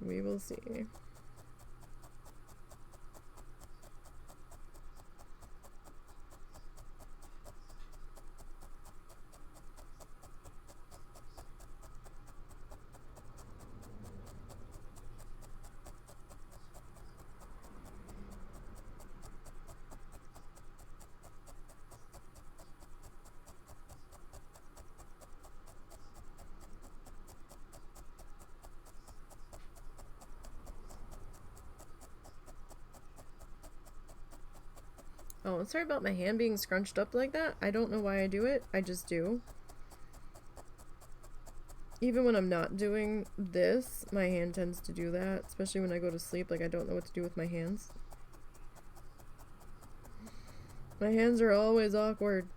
We will see. Oh, and sorry about my hand being scrunched up like that. I don't know why I do it. I just do. Even when I'm not doing this, my hand tends to do that. Especially when I go to sleep. Like, I don't know what to do with my hands. My hands are always awkward.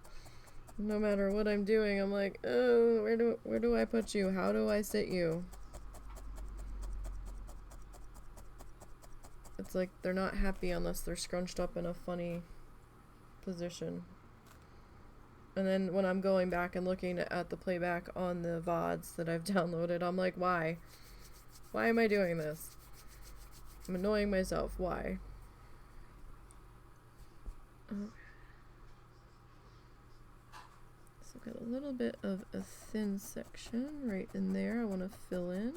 No matter what I'm doing, I'm like, oh, where do I put you? How do I sit you? It's like they're not happy unless they're scrunched up in a funny position. And then when I'm going back and looking at the playback on the VODs that I've downloaded, I'm like, why? Why am I doing this? I'm annoying myself. Why? So I've got a little bit of a thin section right in there I want to fill in.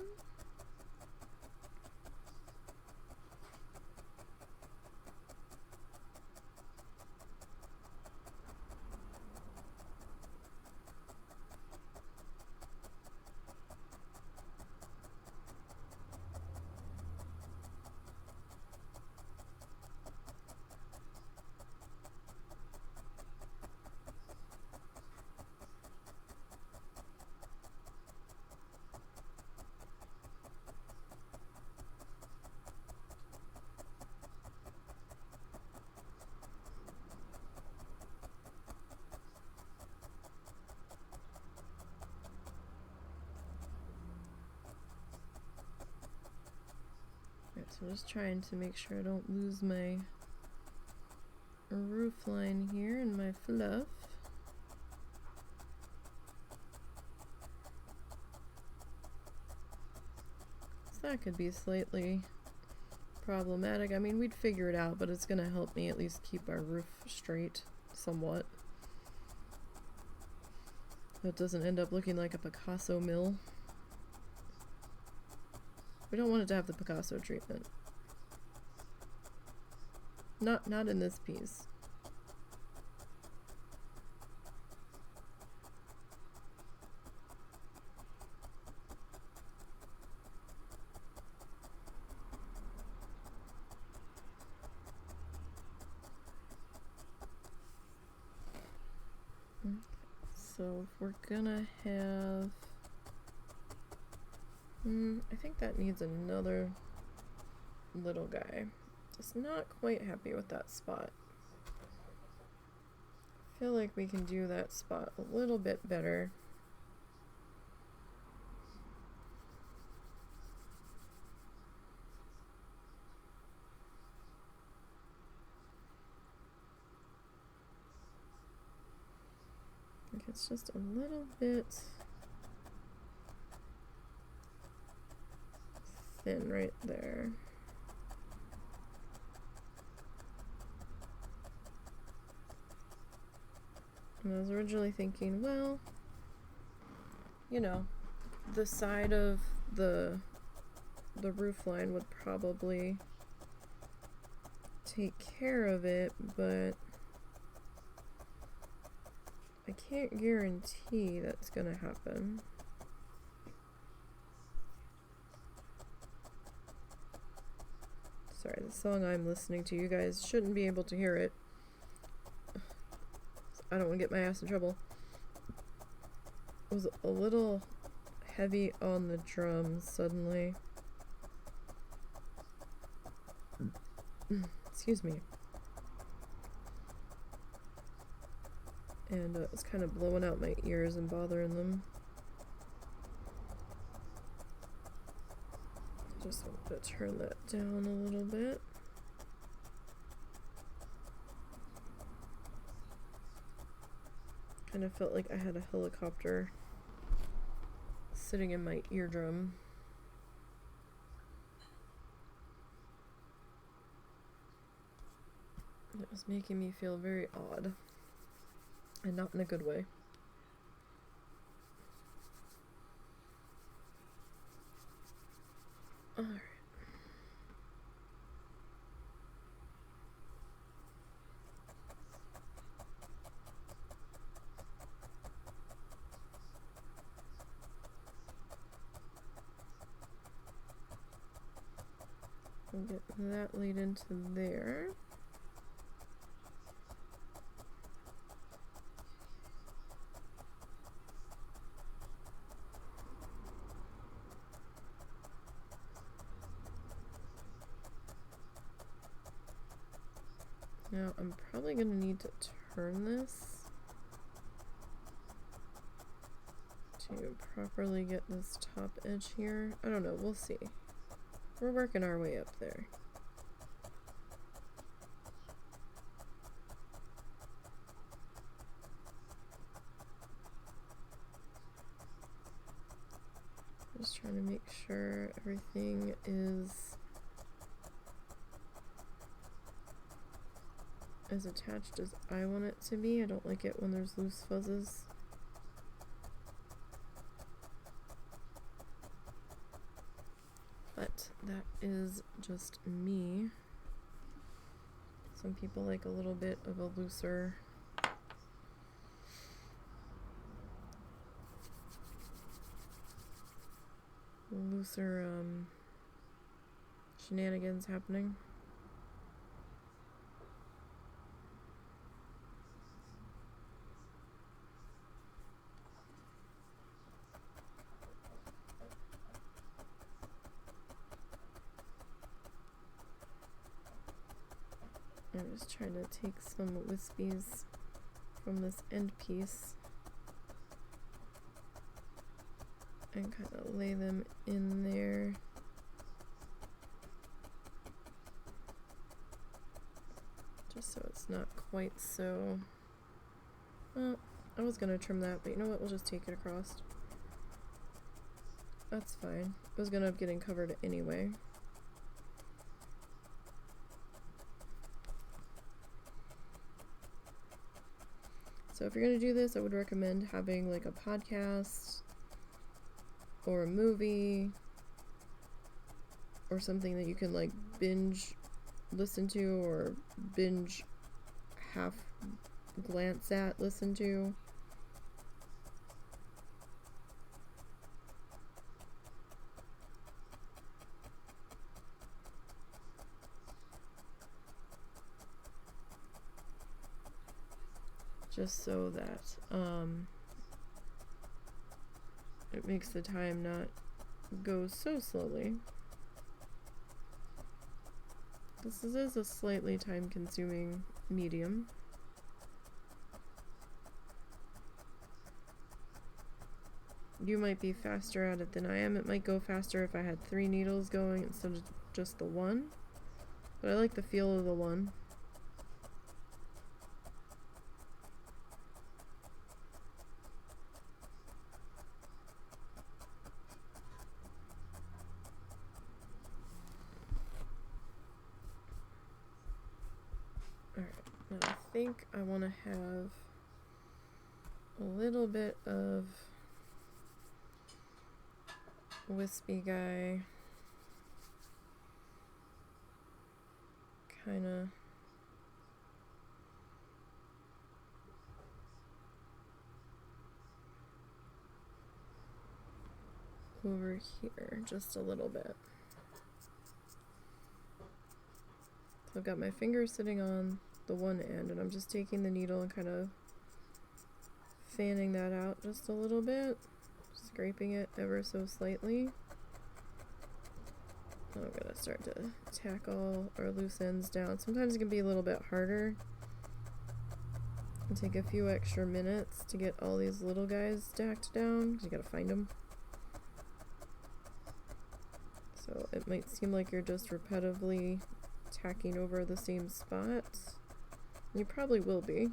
So just trying to make sure I don't lose my roof line here and my fluff. So that could be slightly problematic. I mean, we'd figure it out, but it's gonna help me at least keep our roof straight somewhat. So it doesn't end up looking like a Picasso mill. We don't want it to have the Picasso treatment. Not in this piece. So if we're gonna have, I think that needs another little guy. Just not quite happy with that spot. I feel like we can do that spot a little bit better. It's just a little bit thin right there. And I was originally thinking, well, you know, the side of the roof line would probably take care of it, but I can't guarantee that's gonna happen. Sorry, the song I'm listening to, you guys shouldn't be able to hear it. I don't want to get my ass in trouble. It was a little heavy on the drums suddenly. Excuse me. And it's kind of blowing out my ears and bothering them. Just want to turn that down a little bit. Kind of felt like I had a helicopter sitting in my eardrum. It was making me feel very odd. And not in a good way. Alright. We'll get that laid into there. Now, I'm probably going to need to turn this to properly get this top edge here. I don't know, we'll see. We're working our way up there. Just trying to make sure everything is as attached as I want it to be. I don't like it when there's loose fuzzes. But that is just me. Some people like a little bit of a looser shenanigans happening. I'm just trying to take some wispies from this end piece and kind of lay them in there. so it's not quite so... Well, I was gonna trim that, but you know what, we'll just take it across. That's fine. It was gonna end up getting covered anyway. So if you're gonna do this, I would recommend having like a podcast or a movie or something that you can like binge listen to or binge half glance at listen to. Just so that it makes the time not go so slowly. This is a slightly time-consuming medium. You might be faster at it than I am. It might go faster if I had 3 needles going instead of just the one. But I like the feel of the one. Alright, now I think I want to have a little bit of wispy guy kind of over here just a little bit. So I've got my finger sitting on the one end and I'm just taking the needle and kind of fanning that out just a little bit, scraping it ever so slightly. I'm gonna start to tack all our loose ends down. Sometimes it can be a little bit harder and take a few extra minutes to get all these little guys stacked down because you gotta find them. So it might seem like you're just repetitively tacking over the same spots. You probably will be.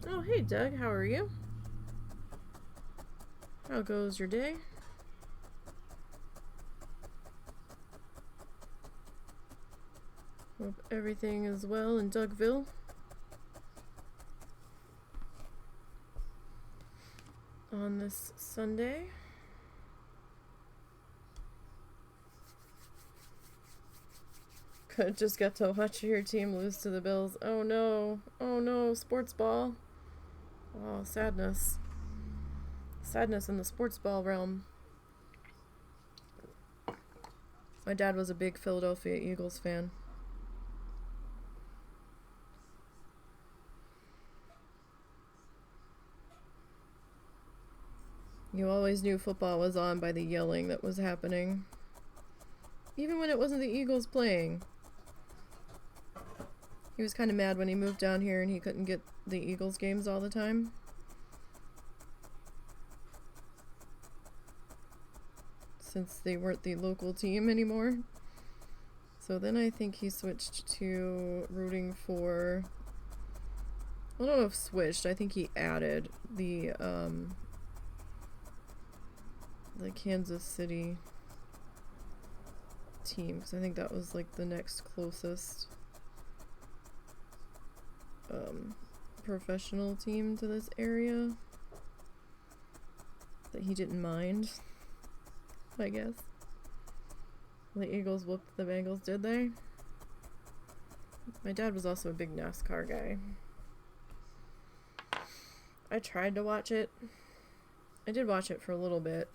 Oh, hey Doug, how are you? How goes your day? Hope everything is well in Dougville. On this Sunday. Just got to watch your team lose to the Bills. Oh no, sports ball. Oh, sadness. Sadness in the sports ball realm. My dad was a big Philadelphia Eagles fan. You always knew football was on by the yelling that was happening. Even when it wasn't the Eagles playing. He was kind of mad when he moved down here and he couldn't get the Eagles games all the time. Since they weren't the local team anymore. So then I think he switched to rooting for... I don't know if switched. I think he added the Kansas City team. Because I think that was like the next closest professional team to this area that he didn't mind, I guess. The Eagles whooped the Bengals, did they? My dad was also a big NASCAR guy. I tried to watch it. I did watch it for a little bit.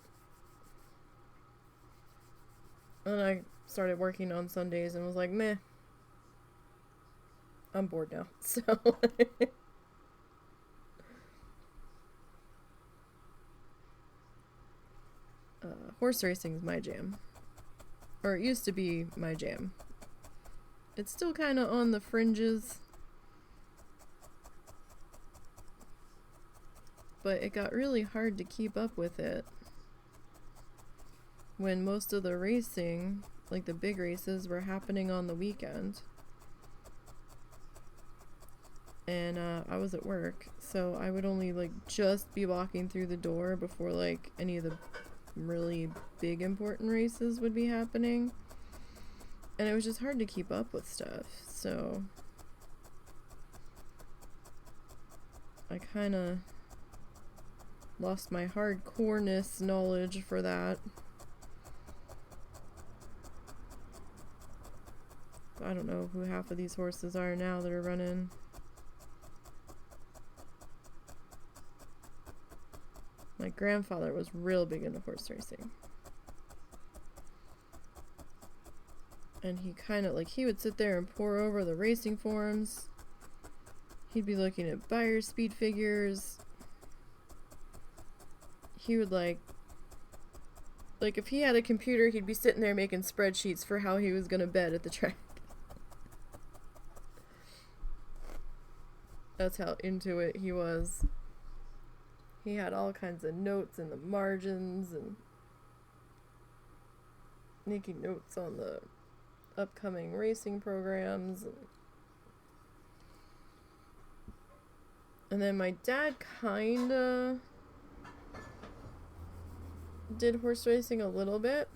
And I started working on Sundays and was like, meh. I'm bored now. So horse racing is my jam. Or it used to be my jam. It's still kind of on the fringes. But it got really hard to keep up with it when most of the racing, like the big races, were happening on the weekend. And I was at work, so I would only like just be walking through the door before like any of the really big important races would be happening. And it was just hard to keep up with stuff, so I kind of lost my hardcoreness knowledge for that. I don't know who half of these horses are now that are running. My grandfather was real big into horse racing. And he kind of, like, he would sit there and pore over the racing forums. He'd be looking at buyer speed figures. He would, like, if he had a computer, he'd be sitting there making spreadsheets for how he was going to bet at the track. That's how into it he was. He had all kinds of notes in the margins and making notes on the upcoming racing programs. And then my dad kinda did horse racing a little bit.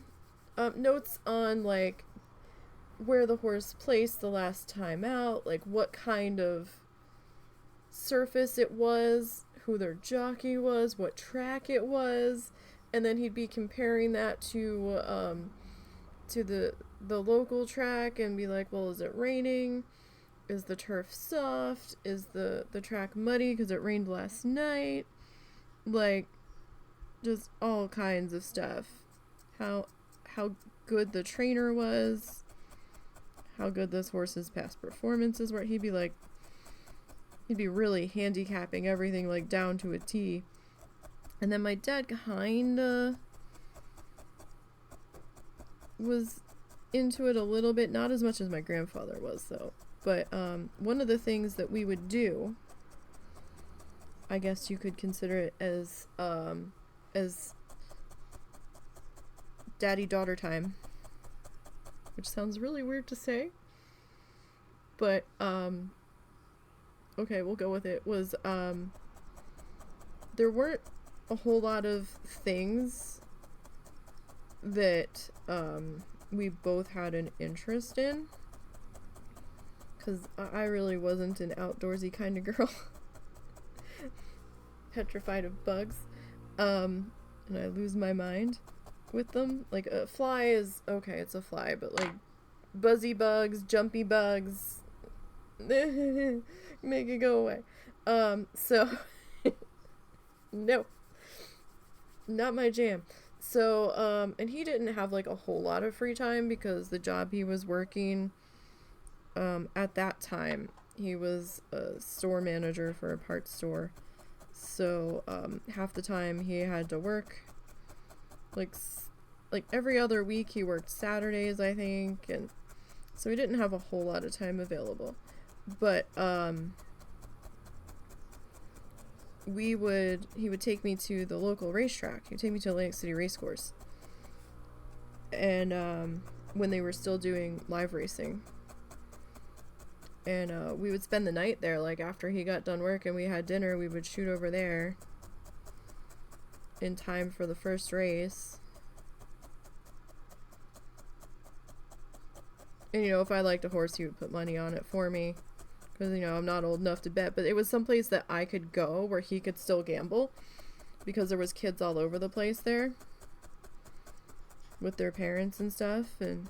Notes on like where the horse placed the last time out, like what kind of surface it was, who their jockey was, what track it was, and then he'd be comparing that to the local track and be like, well, is it raining? Is the turf soft? Is the track muddy because it rained last night? Like, just all kinds of stuff. How good the trainer was, how good this horse's past performances were. He'd be really handicapping everything like down to a T. And then my dad kinda was into it a little bit, not as much as my grandfather was though. But one of the things that we would do, I guess you could consider it as daddy-daughter time, which sounds really weird to say, but okay, we'll go with it, was there weren't a whole lot of things that we both had an interest in, because I really wasn't an outdoorsy kind of girl. Petrified of bugs, and I lose my mind with them. Like a fly is okay, it's a fly, but like buzzy bugs, jumpy bugs, make it go away. So no, not my jam. So and he didn't have like a whole lot of free time because the job he was working at that time, he was a store manager for a parts store. So half the time he had to work like every other week. He worked Saturdays, I think, and so he didn't have a whole lot of time available. But he would take me to the local racetrack. He would take me to Atlantic City Racecourse, and when they were still doing live racing. And we would spend the night there. Like after he got done work and we had dinner, we would shoot over there in time for the first race. And if I liked a horse, he would put money on it for me, because I'm not old enough to bet, but it was someplace that I could go where he could still gamble, because there was kids all over the place there. with their parents and stuff, and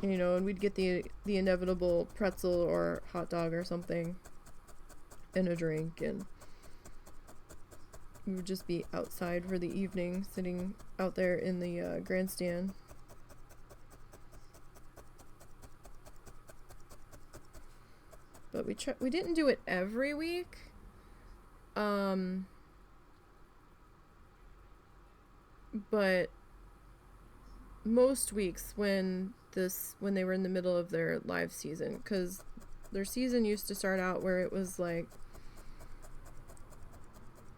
you know, and we'd get the inevitable pretzel or hot dog or something and a drink, and we would just be outside for the evening, sitting out there in the grandstand. But we didn't do it every week. But most weeks when they were in the middle of their live season, because their season used to start out where it was like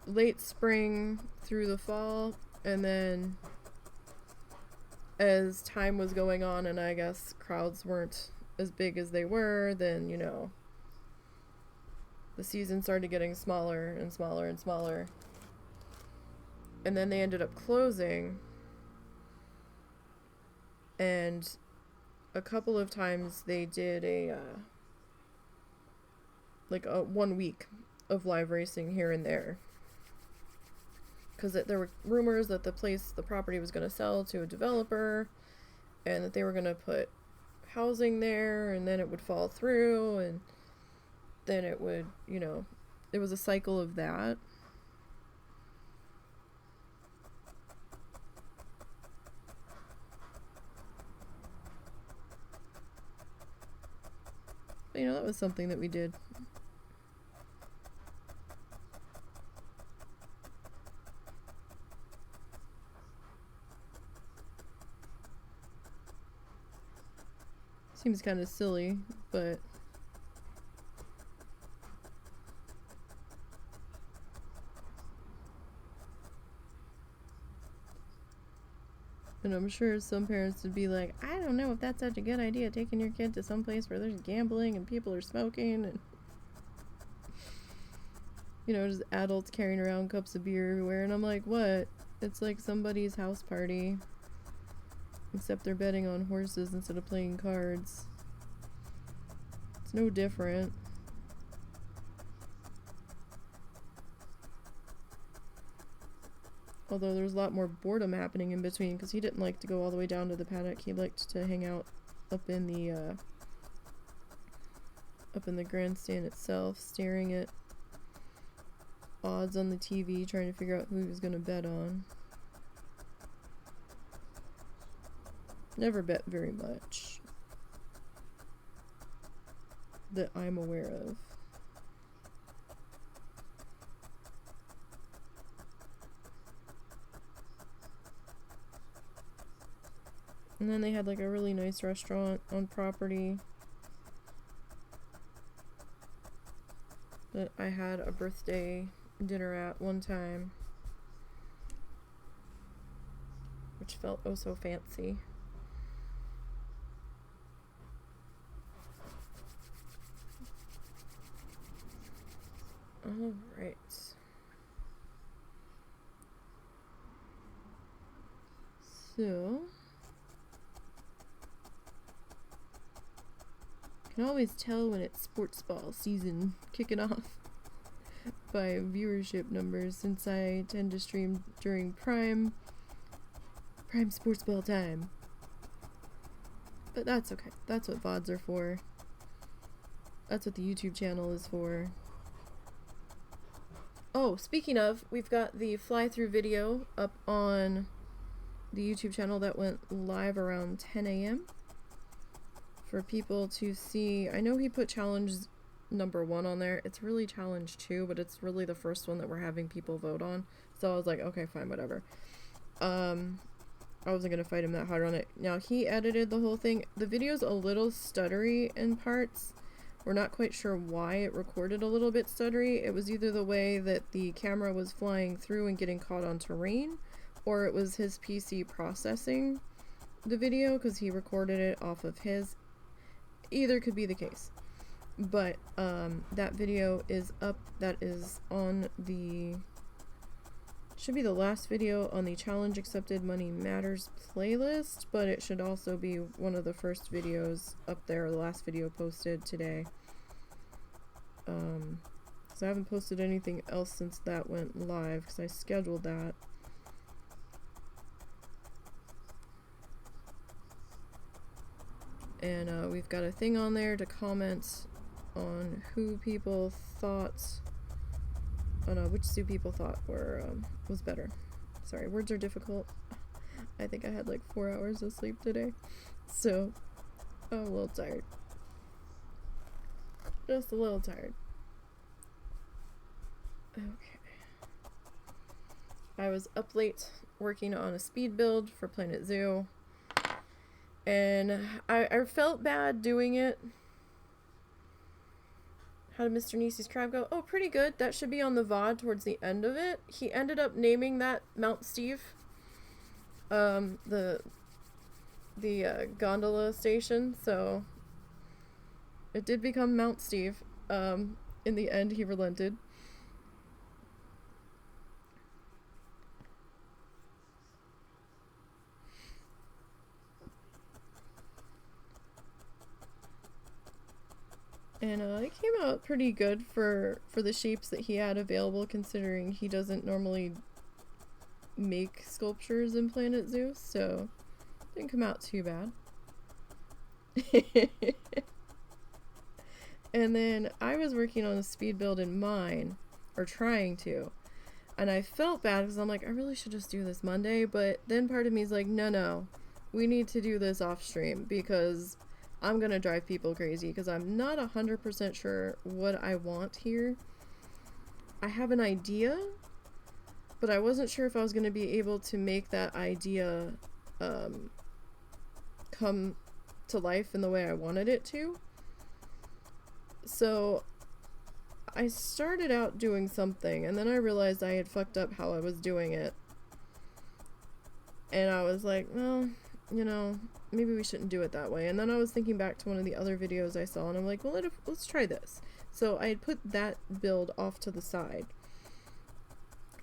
late spring through the fall, and then as time was going on and I guess crowds weren't as big as they were, then, you know, the season started getting smaller and smaller and smaller, and then they ended up closing. And a couple of times they did a 1 week of live racing here and there, because there were rumors that the property was going to sell to a developer, and that they were going to put housing there, and then it would fall through, and then it would, you know, it was a cycle of that. But, you know, that was something that we did. Seems kind of silly, but and I'm sure some parents would be like, I don't know if that's such a good idea, taking your kid to some place where there's gambling and people are smoking and, you know, just adults carrying around cups of beer everywhere. And I'm like, what? It's like somebody's house party, except they're betting on horses instead of playing cards. It's no different. Although there's a lot more boredom happening in between, because he didn't like to go all the way down to the paddock. He liked to hang out up in the grandstand itself, staring at odds on the TV, trying to figure out who he was going to bet on. Never bet very much that I'm aware of. And then they had like a really nice restaurant on property that I had a birthday dinner at one time, which felt oh so fancy. All right. So, can always tell when it's sports ball season kicking off by viewership numbers, since I tend to stream during prime sports ball time. But that's okay. That's what VODs are for. That's what the YouTube channel is for. Oh, speaking of, we've got the fly-through video up on the YouTube channel that went live around 10 a.m. for people to see. I know he put challenge number 1 on there. It's really challenge 2, but it's really the first one that we're having people vote on. So I was like, okay, fine, whatever. I wasn't gonna fight him that hard on it. Now, he edited the whole thing. The video's a little stuttery in parts. We're not quite sure why it recorded a little bit stuttery. It was either the way that the camera was flying through and getting caught on terrain, or it was his PC processing the video, because he recorded it off of his. Either could be the case. But that video is up. That is on the... should be the last video on the Challenge Accepted Money Matters playlist, but it should also be one of the first videos up there, the last video posted today. because I haven't posted anything else since that went live, because I scheduled that. And we've got a thing on there to comment on who people thought, oh no, which two people thought was better. Sorry, words are difficult. I think I had like 4 hours of sleep today, so I'm a little tired. Just a little tired. Okay. I was up late working on a speed build for Planet Zoo, and I felt bad doing it. How did Mr. Nisey's crab go? Oh, pretty good. That should be on the VOD towards the end of it. He ended up naming that Mount Steve. The gondola station, so it did become Mount Steve. In the end, he relented. And it came out pretty good for the shapes that he had available, considering he doesn't normally make sculptures in Planet Zoo, so it didn't come out too bad. And then I was working on a speed build in mine, or trying to, and I felt bad because I'm like, I really should just do this Monday, but then part of me is like, no, we need to do this off stream, because I'm gonna drive people crazy, because I'm not 100% sure what I want here. I have an idea, but I wasn't sure if I was gonna be able to make that idea come to life in the way I wanted it to. So I started out doing something, and then I realized I had fucked up how I was doing it. And I was like, well, you know, maybe we shouldn't do it that way. And then I was thinking back to one of the other videos I saw, and I'm like, well, let's try this. So I had put that build off to the side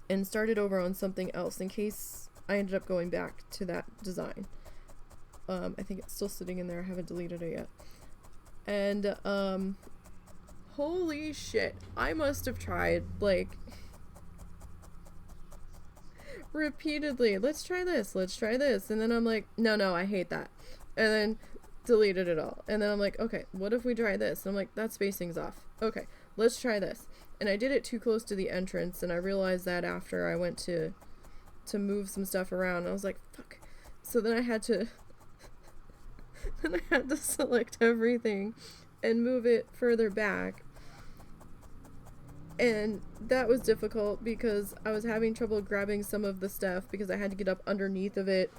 and started over on something else in case I ended up going back to that design. I think it's still sitting in there. I haven't deleted it yet. And holy shit, I must have tried like repeatedly, let's try this, and then I'm like, no, I hate that, and then deleted it all. And then I'm like, okay, what if we try this? And I'm like, that spacing's off. Okay, let's try this. And I did it too close to the entrance, and I realized that after I went to move some stuff around. I was like, fuck. So then I had to select everything and move it further back. And that was difficult because I was having trouble grabbing some of the stuff because I had to get up underneath of it,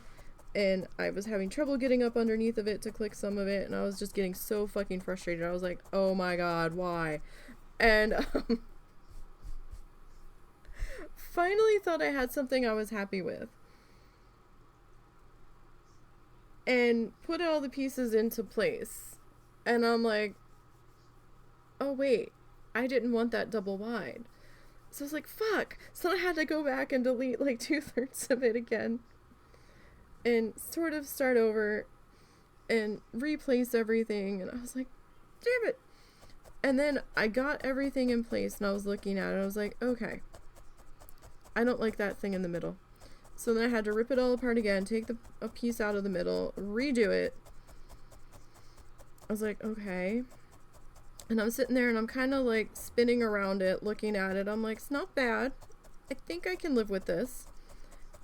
and I was having trouble getting up underneath of it to click some of it, and I was just getting so fucking frustrated. I was like, oh my god, why? And finally thought I had something I was happy with, and put all the pieces into place, and I'm like, oh wait, I didn't want that double wide. So I was like, fuck. So I had to go back and delete like 2/3 of it again and sort of start over and replace everything. And I was like, damn it. And then I got everything in place, and I was looking at it. I was like, okay, I don't like that thing in the middle. So then I had to rip it all apart again, take a piece out of the middle, redo it. I was like, okay. And I'm sitting there and I'm kind of like spinning around it, looking at it. I'm like, it's not bad. I think I can live with this.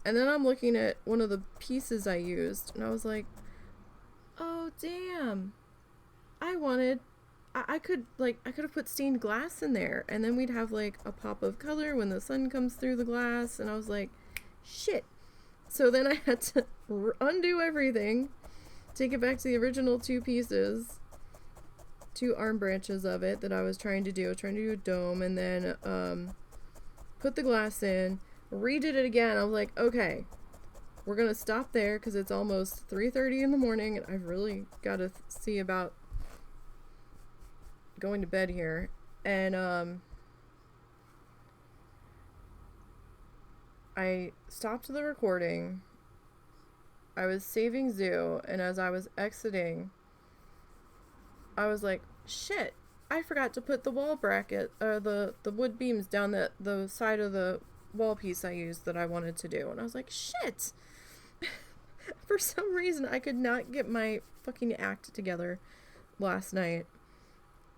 And then I'm looking at one of the pieces I used, and I was like, oh damn. I could have put stained glass in there, and then we'd have like a pop of color when the sun comes through the glass. And I was like, shit. So then I had to undo everything, take it back to the original two pieces, two arm branches of it that I was trying to do. I was trying to do a dome, and then put the glass in, redid it again. I was like, okay, we're gonna stop there because it's almost 3:30 in the morning, and I've really got to see about going to bed here. And I stopped the recording. I was saving Zoo, and as I was exiting, I was like, shit, I forgot to put the wall bracket, the wood beams down the side of the wall piece I used that I wanted to do. And I was like, shit! For some reason, I could not get my fucking act together last night.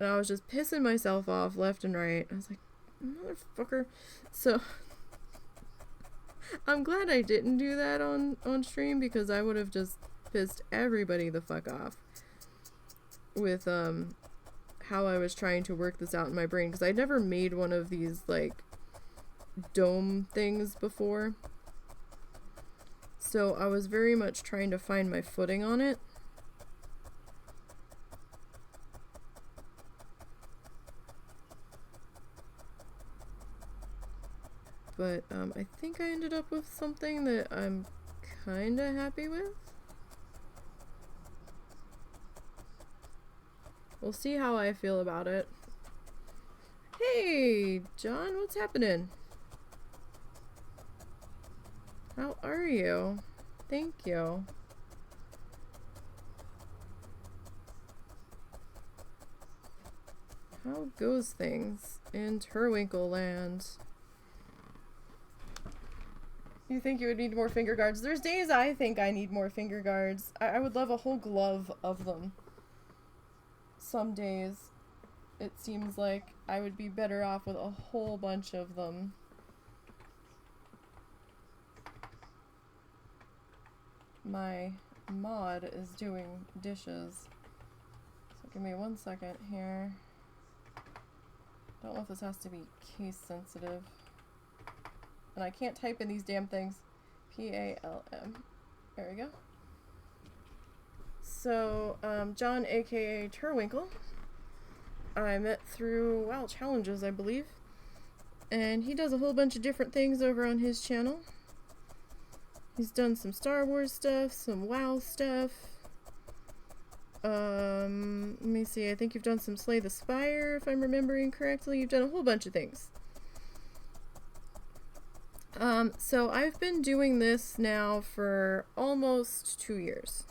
And I was just pissing myself off left and right. I was like, motherfucker. So, I'm glad I didn't do that on stream, because I would have just pissed everybody the fuck off with, how I was trying to work this out in my brain. Because I never made one of these, like, dome things before. So, I was very much trying to find my footing on it. But, I think I ended up with something that I'm kinda happy with. We'll see how I feel about it. Hey, John, what's happening? How are you? Thank you. How goes things in Turwinkle land? You think you would need more finger guards? There's days I think I need more finger guards. I would love a whole glove of them. Some days it seems like I would be better off with a whole bunch of them. My mod is doing dishes. So give me 1 second here. Don't know if this has to be case sensitive. And I can't type in these damn things. P-A-L-M. There we go. So, John, aka Turwinkle, I met through WoW Challenges, I believe. And he does a whole bunch of different things over on his channel. He's done some Star Wars stuff, some WoW stuff. Let me see, I think you've done some Slay the Spire, if I'm remembering correctly. You've done a whole bunch of things. So I've been doing this now for almost 2 years.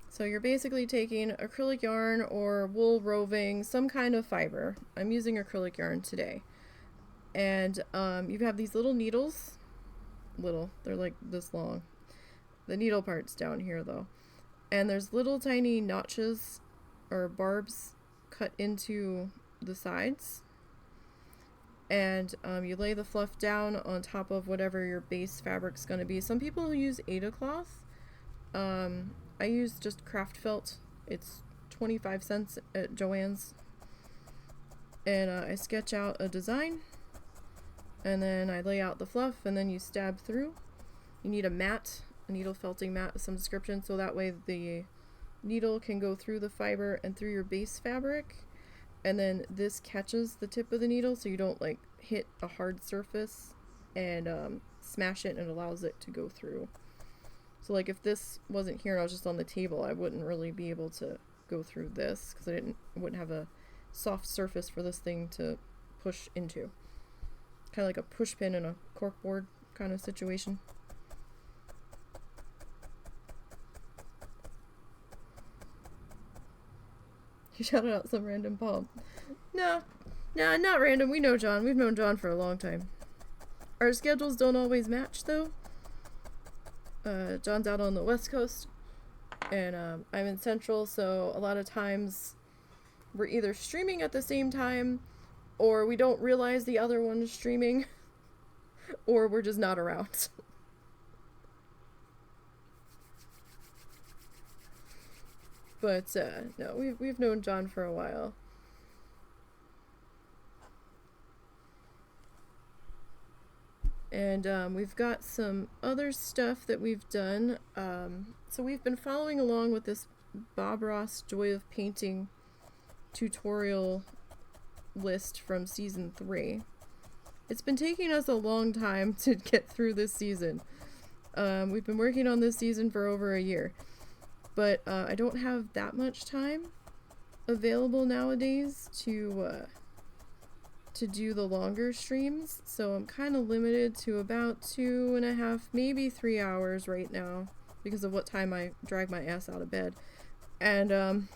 So you're basically taking acrylic yarn or wool roving, some kind of fiber. I'm using acrylic yarn today. And you have these little needles. They're like this long. The needle part's down here though. And there's little tiny notches or barbs cut into the sides. And you lay the fluff down on top of whatever your base fabric's going to be. Some people use Ada cloth. I use just craft felt. It's 25 cents at Joann's. And I sketch out a design. And then I lay out the fluff, and then you stab through. You need a mat, a needle felting mat of some description, so that way the needle can go through the fiber and through your base fabric. And then this catches the tip of the needle, so you don't like hit a hard surface and smash it, and it allows it to go through. So like if this wasn't here and I was just on the table, I wouldn't really be able to go through this because I wouldn't have a soft surface for this thing to push into. Kind of like a push pin in a corkboard kind of situation. You shouted out some random poem. No, not random. We know John. We've known John for a long time. Our schedules don't always match, though. John's out on the West Coast, and I'm in Central, so a lot of times we're either streaming at the same time, or we don't realize the other one is streaming, or we're just not around. But, no, we've known John for a while. And, we've got some other stuff that we've done. So we've been following along with this Bob Ross Joy of Painting tutorial list from season 3. It's been taking us a long time to get through this season. We've been working on this season for over a year. But I don't have that much time available nowadays to do the longer streams, so I'm kind of limited to about 2.5, maybe 3 hours right now because of what time I drag my ass out of bed. And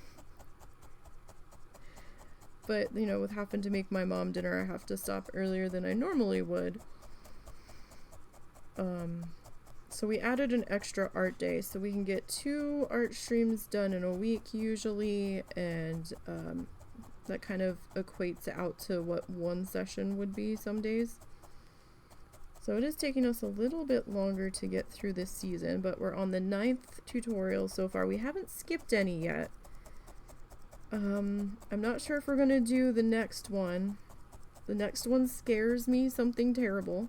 but you know, with having to make my mom dinner, I have to stop earlier than I normally would. So we added an extra art day, so we can get 2 art streams done in a week usually, and that kind of equates out to what 1 session would be some days. So it is taking us a little bit longer to get through this season, but we're on the 9th tutorial so far. We haven't skipped any yet. I'm not sure if we're gonna do the next one. The next one scares me something terrible.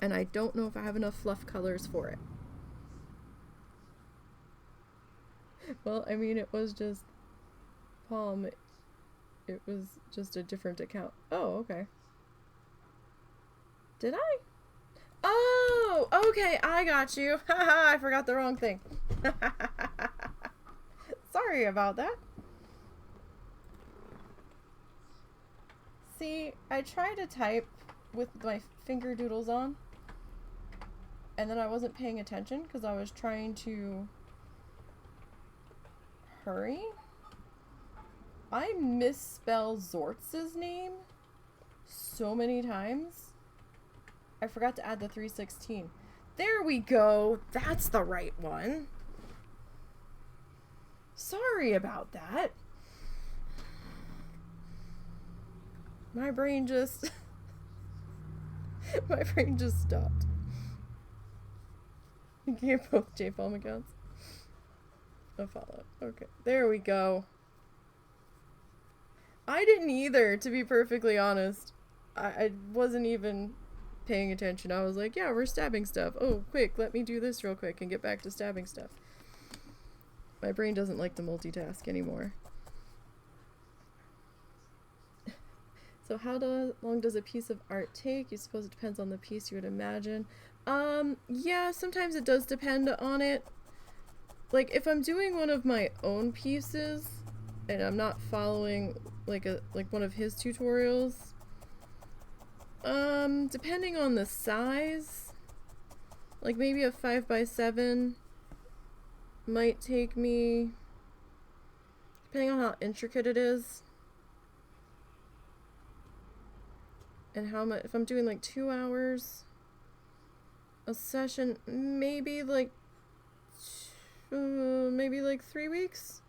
And I don't know if I have enough fluff colors for it. Well, I mean, it was just Palm. It was just a different account. Oh, okay. Did I? Oh, okay, I got you. Haha, I forgot the wrong thing. Sorry about that. See, I tried to type with my finger doodles on, and then I wasn't paying attention because I was trying to hurry. I misspell Zortz's name so many times. I forgot to add the 316. There we go. That's the right one. Sorry about that. My brain just my brain just stopped. You can't both J-Palm accounts. A follow. Okay, there we go. I didn't either, to be perfectly honest. I wasn't even paying attention. I was like, yeah, we're stabbing stuff. Oh, quick, let me do this real quick and get back to stabbing stuff. My brain doesn't like to multitask anymore. So how long does a piece of art take? You suppose it depends on the piece, you would imagine. Yeah, sometimes it does depend on it. Like, if I'm doing one of my own pieces, and I'm not following, like one of his tutorials, depending on the size, like maybe a 5x7 might take me, depending on how intricate it is, and how much, if I'm doing like 2 hours a session, maybe like 3 weeks,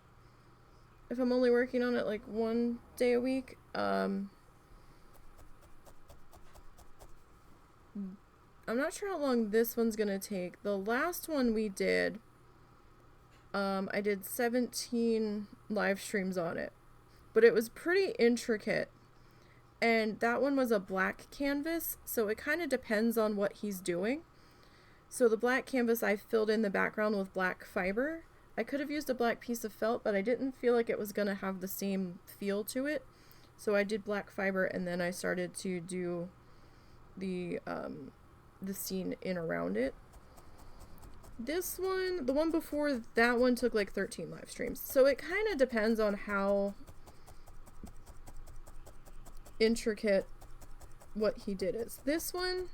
if I'm only working on it like 1 day a week. I'm not sure how long this one's gonna take. The last one we did, I did 17 live streams on it, but it was pretty intricate, and that one was a black canvas, so it kind of depends on what he's doing. So the black canvas, I filled in the background with black fiber. I could have used a black piece of felt, but I didn't feel like it was gonna have the same feel to it, so I did black fiber, and then I started to do the scene in around it. This one, the one before that one, took like 13 live streams. So it kind of depends on how intricate what he did is. This one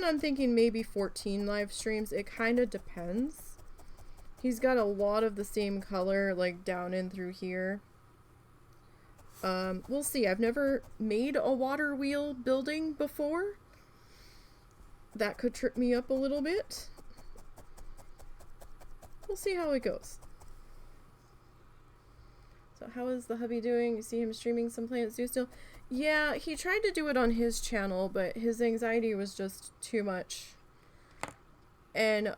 I'm thinking maybe 14 live streams. It kind of depends. He's got a lot of the same color, like down in through here. We'll see. I've never made a water wheel building before. That could trip me up a little bit. We'll see how it goes. So how is the hubby doing? You see him streaming some Plants Do still? Yeah, he tried to do it on his channel, but his anxiety was just too much. And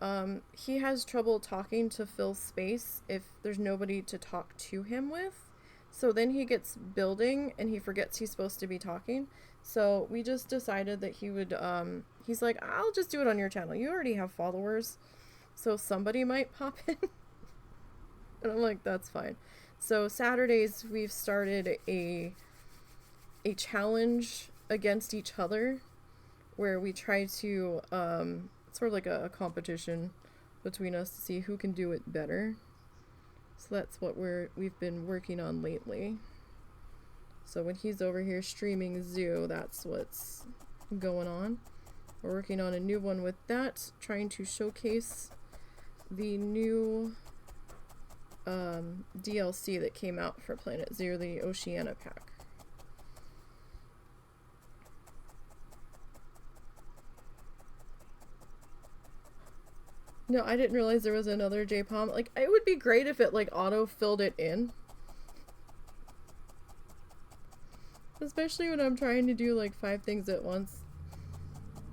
he has trouble talking to fill space if there's nobody to talk to him with. So then he gets building and he forgets he's supposed to be talking. So we just decided that he would, he's like, I'll just do it on your channel. You already have followers, so somebody might pop in. And I'm like, that's fine. So Saturdays we've started a challenge against each other where we try to, sort of like a competition between us to see who can do it better. So that's what we've been working on lately. So when he's over here streaming Zoo, that's what's going on. We're working on a new one with that, trying to showcase the new DLC that came out for Planet Zero, the Oceania pack. No, I didn't realize there was another J-Palm. Like, it would be great if it, like, auto-filled it in. Especially when I'm trying to do, like, 5 things at once.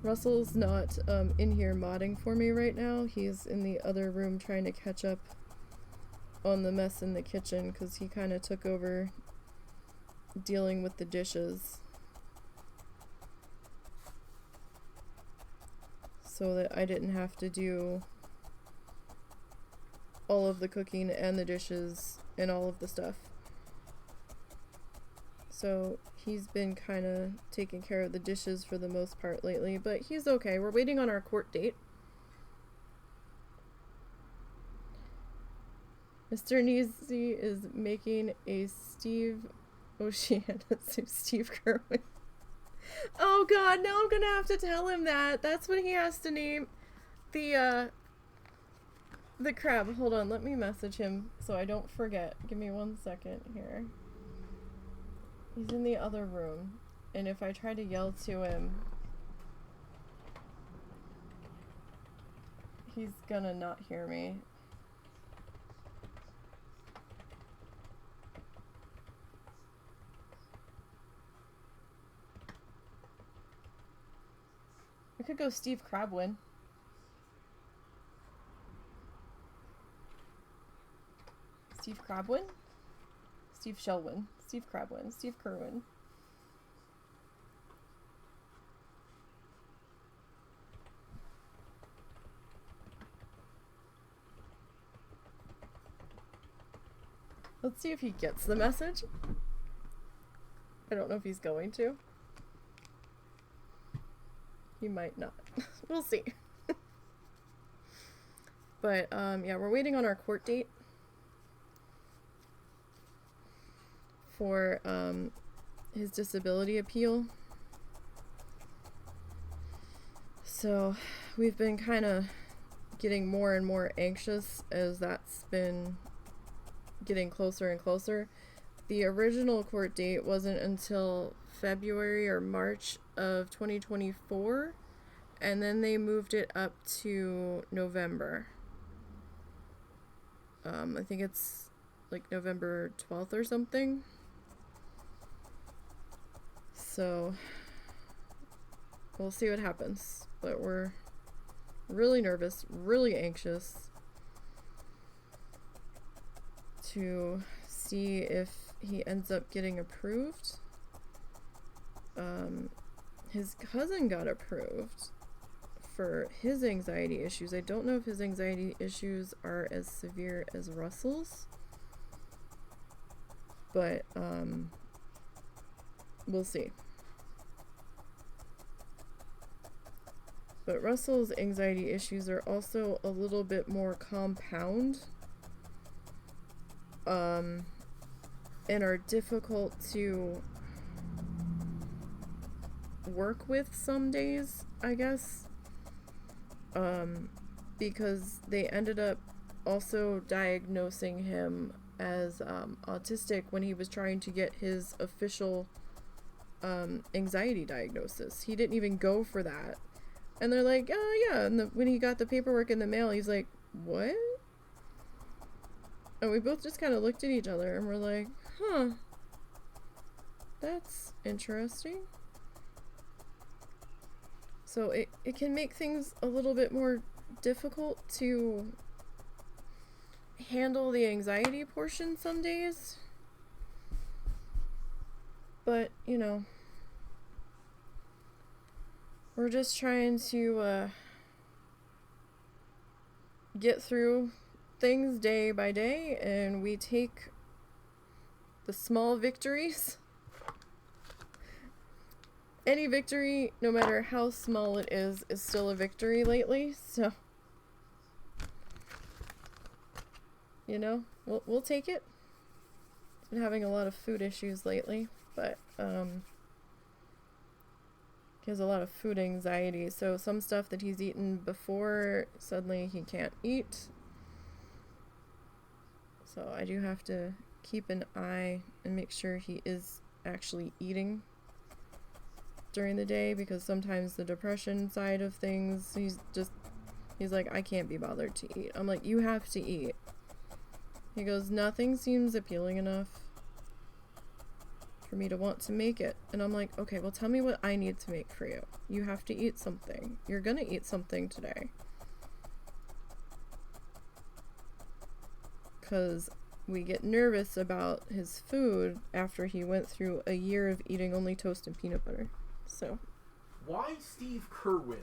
Russell's not, in here modding for me right now. He's in the other room trying to catch up on the mess in the kitchen, because he kind of took over dealing with the dishes. So that I didn't have to do all of the cooking and the dishes and all of the stuff. So he's been kind of taking care of the dishes for the most part lately, but he's okay. We're waiting on our court date. Mr. Nisey is making a Steve Oceana soup, Steve Kerwin. Oh god, now I'm gonna have to tell him that. That's what he has to name the crab. Hold on, let me message him so I don't forget. Give me 1 second here. He's in the other room, and if I try to yell to him, he's gonna not hear me. We could go Steve Crabwin. Steve Crabwin? Steve Shelwin. Steve Crabwin. Steve Kerwin. Let's see if he gets the message. I don't know if he's going to. He might not. We'll see. But, yeah, we're waiting on our court date for, his disability appeal. So, we've been kind of getting more and more anxious as that's been getting closer and closer. The original court date wasn't until February or March of 2024, and then they moved it up to November. I think it's like November 12th or something. So we'll see what happens, but we're really nervous, really anxious to see if he ends up getting approved. His cousin got approved for his anxiety issues. I don't know if his anxiety issues are as severe as Russell's, but we'll see. But Russell's anxiety issues are also a little bit more compound, and are difficult to work with some days, I guess, because they ended up also diagnosing him as autistic when he was trying to get his official anxiety diagnosis. He didn't even go for that, and they're like, oh yeah, and when he got the paperwork in the mail, he's like, what? And we both just kind of looked at each other and we're like, huh, that's interesting. So it can make things a little bit more difficult to handle the anxiety portion some days. But, you know, we're just trying to get through things day by day, and we take the small victories. Any victory, no matter how small it is still a victory lately, so, you know, we'll take it. Been having a lot of food issues lately, but he has a lot of food anxiety, so some stuff that he's eaten before, suddenly he can't eat. So I do have to keep an eye and make sure he is actually eating during the day, because sometimes the depression side of things, he's like, I can't be bothered to eat. I'm like, you have to eat. He goes, nothing seems appealing enough for me to want to make it. And I'm like, okay, well, tell me what I need to make for you. You have to eat something. You're gonna eat something today. Because we get nervous about his food after he went through a year of eating only toast and peanut butter. So. Why Steve Kerwin?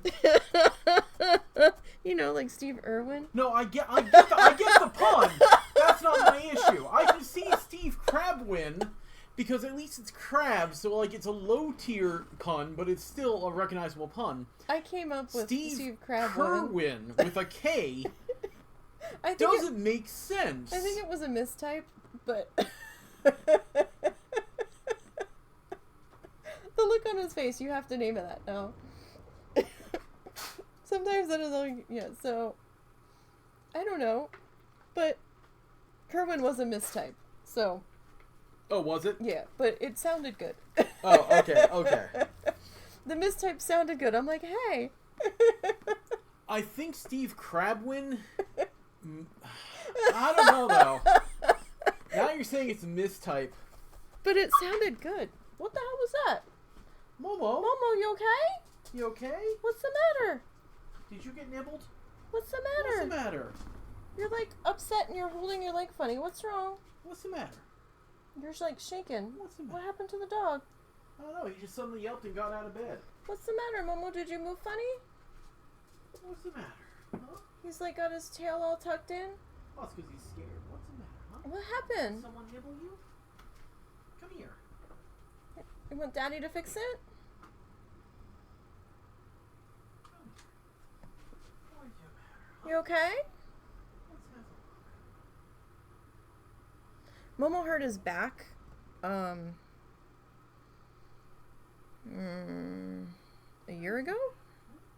You know, like Steve Irwin? No, I get the pun. That's not my issue. I can see Steve Crabwin, because at least it's crab, so like it's a low tier pun, but it's still a recognizable pun. I came up with Steve Crabwin. Kerwin with a K. Doesn't make sense. I think it was a mistype, but the look on his face, you have to name it that now. Sometimes that is all, yeah, so, I don't know, but Kerwin was a mistype, so. Oh, was it? Yeah, but it sounded good. Oh, okay. The mistype sounded good. I'm like, hey. I think Steve Crabwin, I don't know, though. Now you're saying it's a mistype. But it sounded good. What the hell was that? Momo, you okay? you okay? What's the matter? Did you get nibbled? What's the matter? What's the matter? You're like upset and you're holding your leg funny. What's wrong? What's the matter? You're like shaking. What's the matter? What happened to the dog? I don't know. He just suddenly yelped and got out of bed. What's the matter, Momo? Did you move funny? What's the matter? Huh? He's like got his tail all tucked in. Oh, it's because he's scared. What's the matter? Huh? What happened? Did someone nibble you? Come here. You want Daddy to fix it? You okay? Momo hurt his back. A year ago?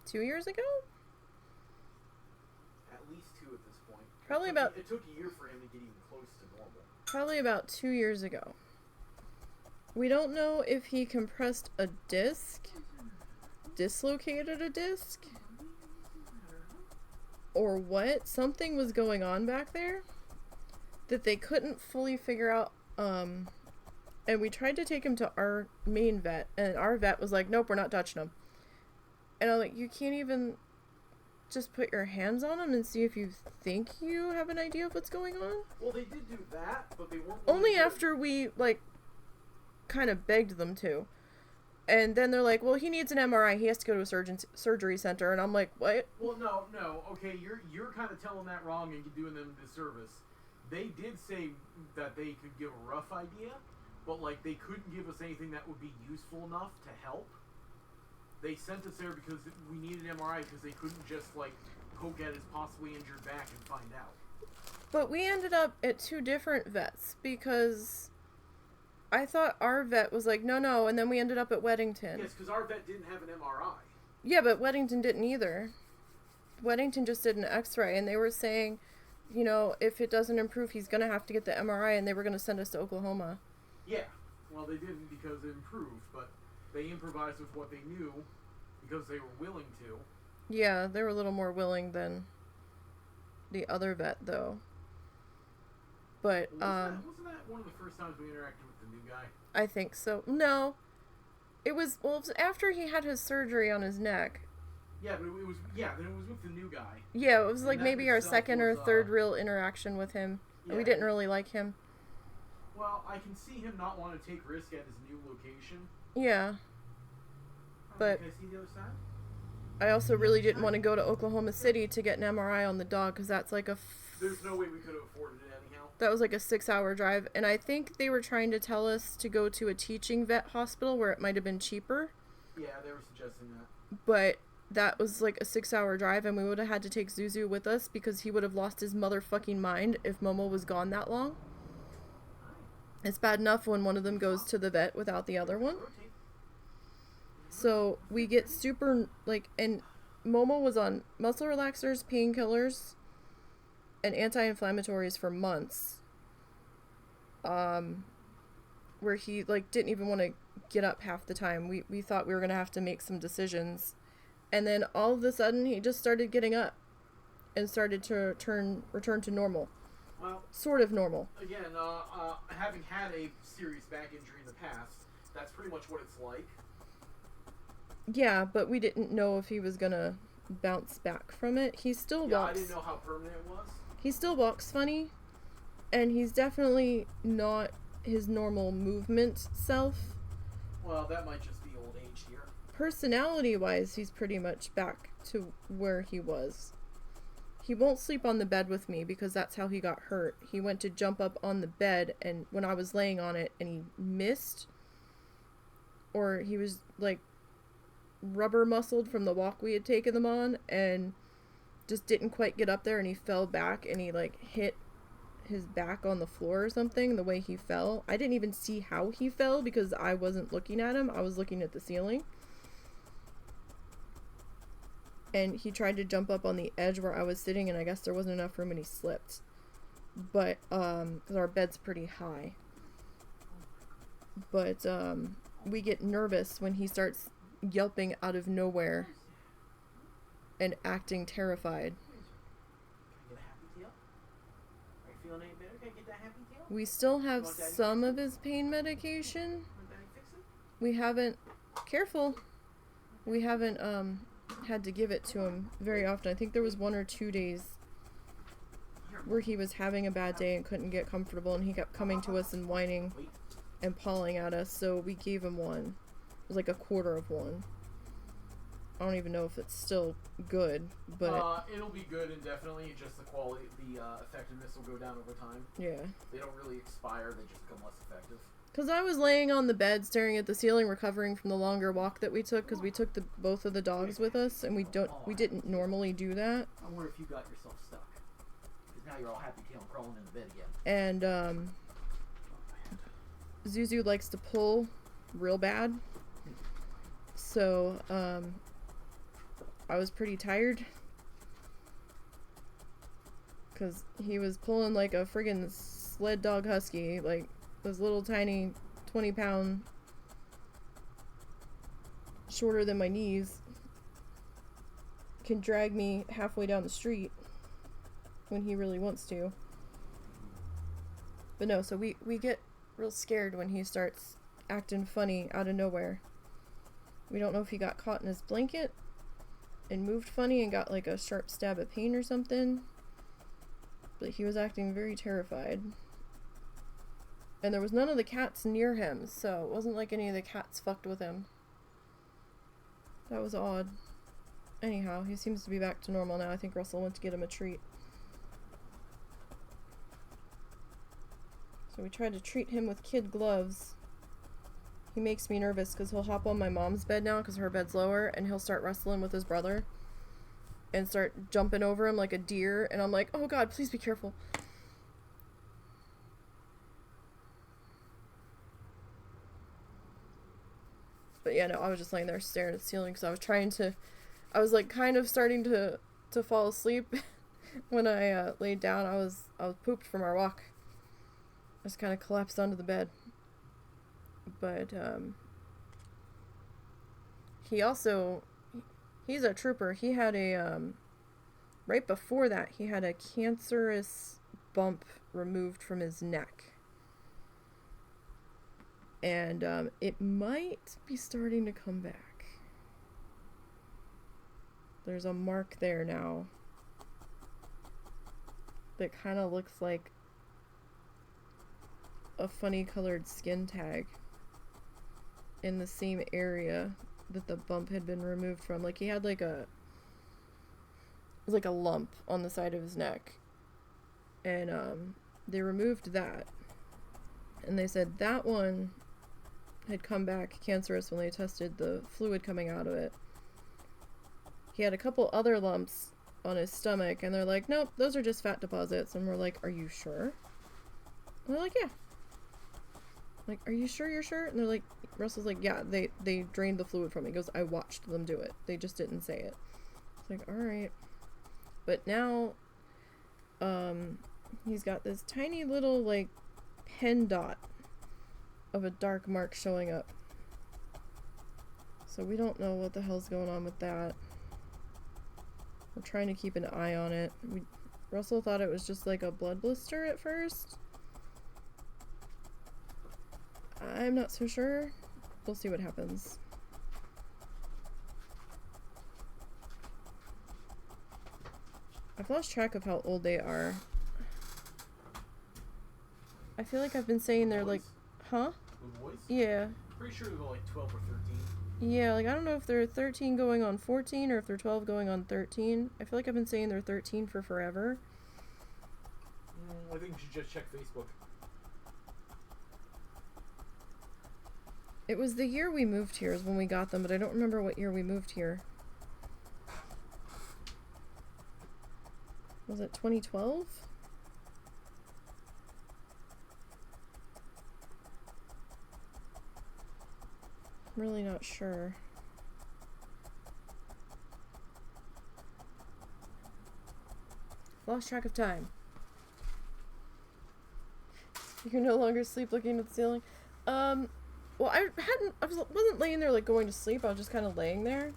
2 years ago? At least 2 at this point. Probably It took a year for him to get even close to normal. Probably about 2 years ago. We don't know if he compressed a disc, dislocated a disc, or what. Something was going on back there that they couldn't fully figure out. And we tried to take him to our main vet, and our vet was like, nope, we're not touching him. And I'm like, you can't even just put your hands on him and see if you think you have an idea of what's going on? Well, they did do that, but they weren't... Only after we, like, kind of begged them to. And then they're like, well, he needs an MRI. He has to go to a surgery center. And I'm like, what? Well, no. Okay, you're kind of telling that wrong and doing them a disservice. They did say that they could give a rough idea, but, like, they couldn't give us anything that would be useful enough to help. They sent us there because we needed an MRI because they couldn't just, like, poke at his possibly injured back and find out. But we ended up at 2 different vets because I thought our vet was like, no, and then we ended up at Weddington. Yes, because our vet didn't have an MRI. Yeah, but Weddington didn't either. Weddington just did an x-ray, and they were saying, you know, if it doesn't improve, he's going to have to get the MRI, and they were going to send us to Oklahoma. Yeah, well, they didn't because it improved, but they improvised with what they knew because they were willing to. Yeah, they were a little more willing than the other vet, though. But, wasn't that one of the first times we interacted with the new guy? I think so. No. It was after he had his surgery on his neck. Yeah, but then it was with the new guy. Yeah, it was like And maybe our second or third real interaction with him. Yeah. And we didn't really like him. Well, I can see him not wanting to take risk at his new location. Yeah. But can I see the other side? I also really didn't want to go to Oklahoma City to get an MRI on the dog, because that's like There's no way we could have afforded it anyhow. that was like a 6-hour drive. And I think they were trying to tell us to go to a teaching vet hospital where it might have been cheaper. Yeah, they were suggesting that. But that was like a 6-hour drive, and we would have had to take Zuzu with us because he would have lost his motherfucking mind if Momo was gone that long. It's bad enough when one of them goes to the vet without the other one. So we get super, like, and Momo was on muscle relaxers, painkillers, and anti-inflammatories for months. where he, like, didn't even want to get up half the time. We thought we were going to have to make some decisions. And then all of a sudden, he just started getting up and started to return to normal. Well, sort of normal. Again, having had a serious back injury in the past, that's pretty much what it's like. Yeah, but we didn't know if he was going to bounce back from it. He still walks. I didn't know how permanent it was. He still walks funny, and he's definitely not his normal movement self. Well, that might just be old age here. Personality-wise, he's pretty much back to where he was. He won't sleep on the bed with me because that's how he got hurt. He went to jump up on the bed, and when I was laying on it and he missed, or he was like rubber muscled from the walk we had taken them on and just didn't quite get up there, and he fell back and he like hit his back on the floor or something the way he fell. I didn't even see how he fell because I wasn't looking at him. I was looking at the ceiling. And he tried to jump up on the edge where I was sitting, and I guess there wasn't enough room and he slipped. But, because our bed's pretty high. But, we get nervous when he starts yelping out of nowhere and acting terrified. Can I get a happy tail? Are you feeling any better? Can I get that happy tail? We still have some of his pain medication. Want Daddy fix it? We haven't, careful, we haven't, had to give it to him very often. I think there was 1 or 2 days where he was having a bad day and couldn't get comfortable, and he kept coming to us and whining and pawing at us, so we gave him one. It was like a quarter of one. I don't even know if it's still good, but it'll be good indefinitely. Just the quality, the effectiveness will go down over time. Yeah. They don't really expire; they just become less effective. Because I was laying on the bed staring at the ceiling, recovering from the longer walk that we took, because we took both of the dogs with us, and we didn't normally do that. I wonder if you got yourself stuck. Because now you're all happy tail crawling in the bed again. And Zuzu likes to pull real bad. So I was pretty tired. Because he was pulling like a friggin' sled dog husky, like this little tiny 20-pound, shorter than my knees, can drag me halfway down the street when he really wants to. But no, so we get real scared when he starts acting funny out of nowhere. We don't know if he got caught in his blanket and moved funny and got like a sharp stab of pain or something. But he was acting very terrified. And there was none of the cats near him, so it wasn't like any of the cats fucked with him. That was odd. Anyhow, he seems to be back to normal now. I think Russell went to get him a treat. So we tried to treat him with kid gloves. He makes me nervous because he'll hop on my mom's bed now because her bed's lower, and he'll start wrestling with his brother and start jumping over him like a deer, and I'm like, oh god, please be careful. But yeah, no, I was just laying there staring at the ceiling because I was like kind of starting to fall asleep. When I laid down, I was pooped from our walk. I just kind of collapsed onto the bed. But he's a trooper. He had right before that, he had a cancerous bump removed from his neck. And it might be starting to come back. There's a mark there now that kind of looks like a funny colored skin tag in the same area that the bump had been removed from. Like he had like a lump on the side of his neck, and they removed that, and they said that one had come back cancerous when they tested the fluid coming out of it. He had a couple other lumps on his stomach, and they're like, nope, those are just fat deposits. And we're like, are you sure? And they're like, yeah. Like, are you sure you're sure? And they're like, Russell's like, yeah, they drained the fluid from me. He goes, I watched them do it. They just didn't say it. It's like, alright. But now, he's got this tiny little, like, hen dot of a dark mark showing up. So we don't know what the hell's going on with that. We're trying to keep an eye on it. Russell thought it was just like a blood blister at first. I'm not so sure. We'll see what happens. I've lost track of how old they are. I feel like I've been saying they're like, huh? With boys? Yeah. Pretty sure they're like 12 or 13. Yeah, like I don't know if they're 13 going on 14 or if they're 12 going on 13. I feel like I've been saying they're 13 for forever. I think you should just check Facebook. It was the year we moved here is when we got them, but I don't remember what year we moved here. Was it 2012? I'm really not sure. Lost track of time. You can no longer sleep looking at the ceiling. Well, I wasn't laying there like going to sleep. I was just kind of laying there,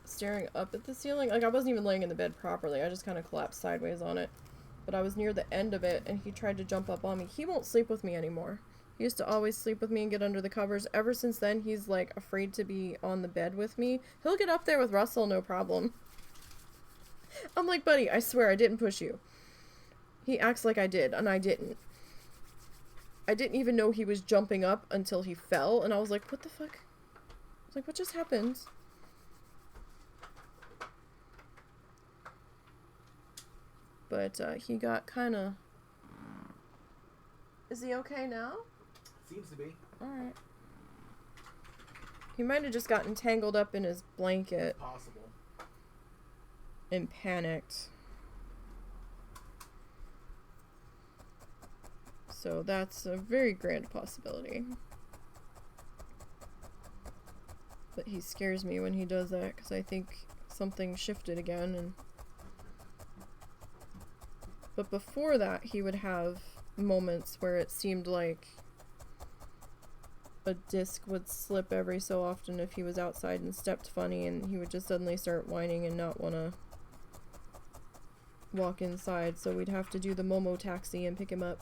staring up at the ceiling. Like I wasn't even laying in the bed properly. I just kind of collapsed sideways on it. But I was near the end of it, and he tried to jump up on me. He won't sleep with me anymore. He used to always sleep with me and get under the covers. Ever since then, he's like afraid to be on the bed with me. He'll get up there with Russell, no problem. I'm like, buddy, I swear I didn't push you. He acts like I did, and I didn't. I didn't even know he was jumping up until he fell, and I was like, what the fuck? I was like, what just happened? But he got kind of... Is he okay now? Seems to be. Alright. He might have just gotten tangled up in his blanket. Possible. And panicked. So that's a very grand possibility. But he scares me when he does that, because I think something shifted again. But before that, he would have moments where it seemed like a disc would slip every so often if he was outside and stepped funny, and he would just suddenly start whining and not want to walk inside, so we'd have to do the Momo taxi and pick him up.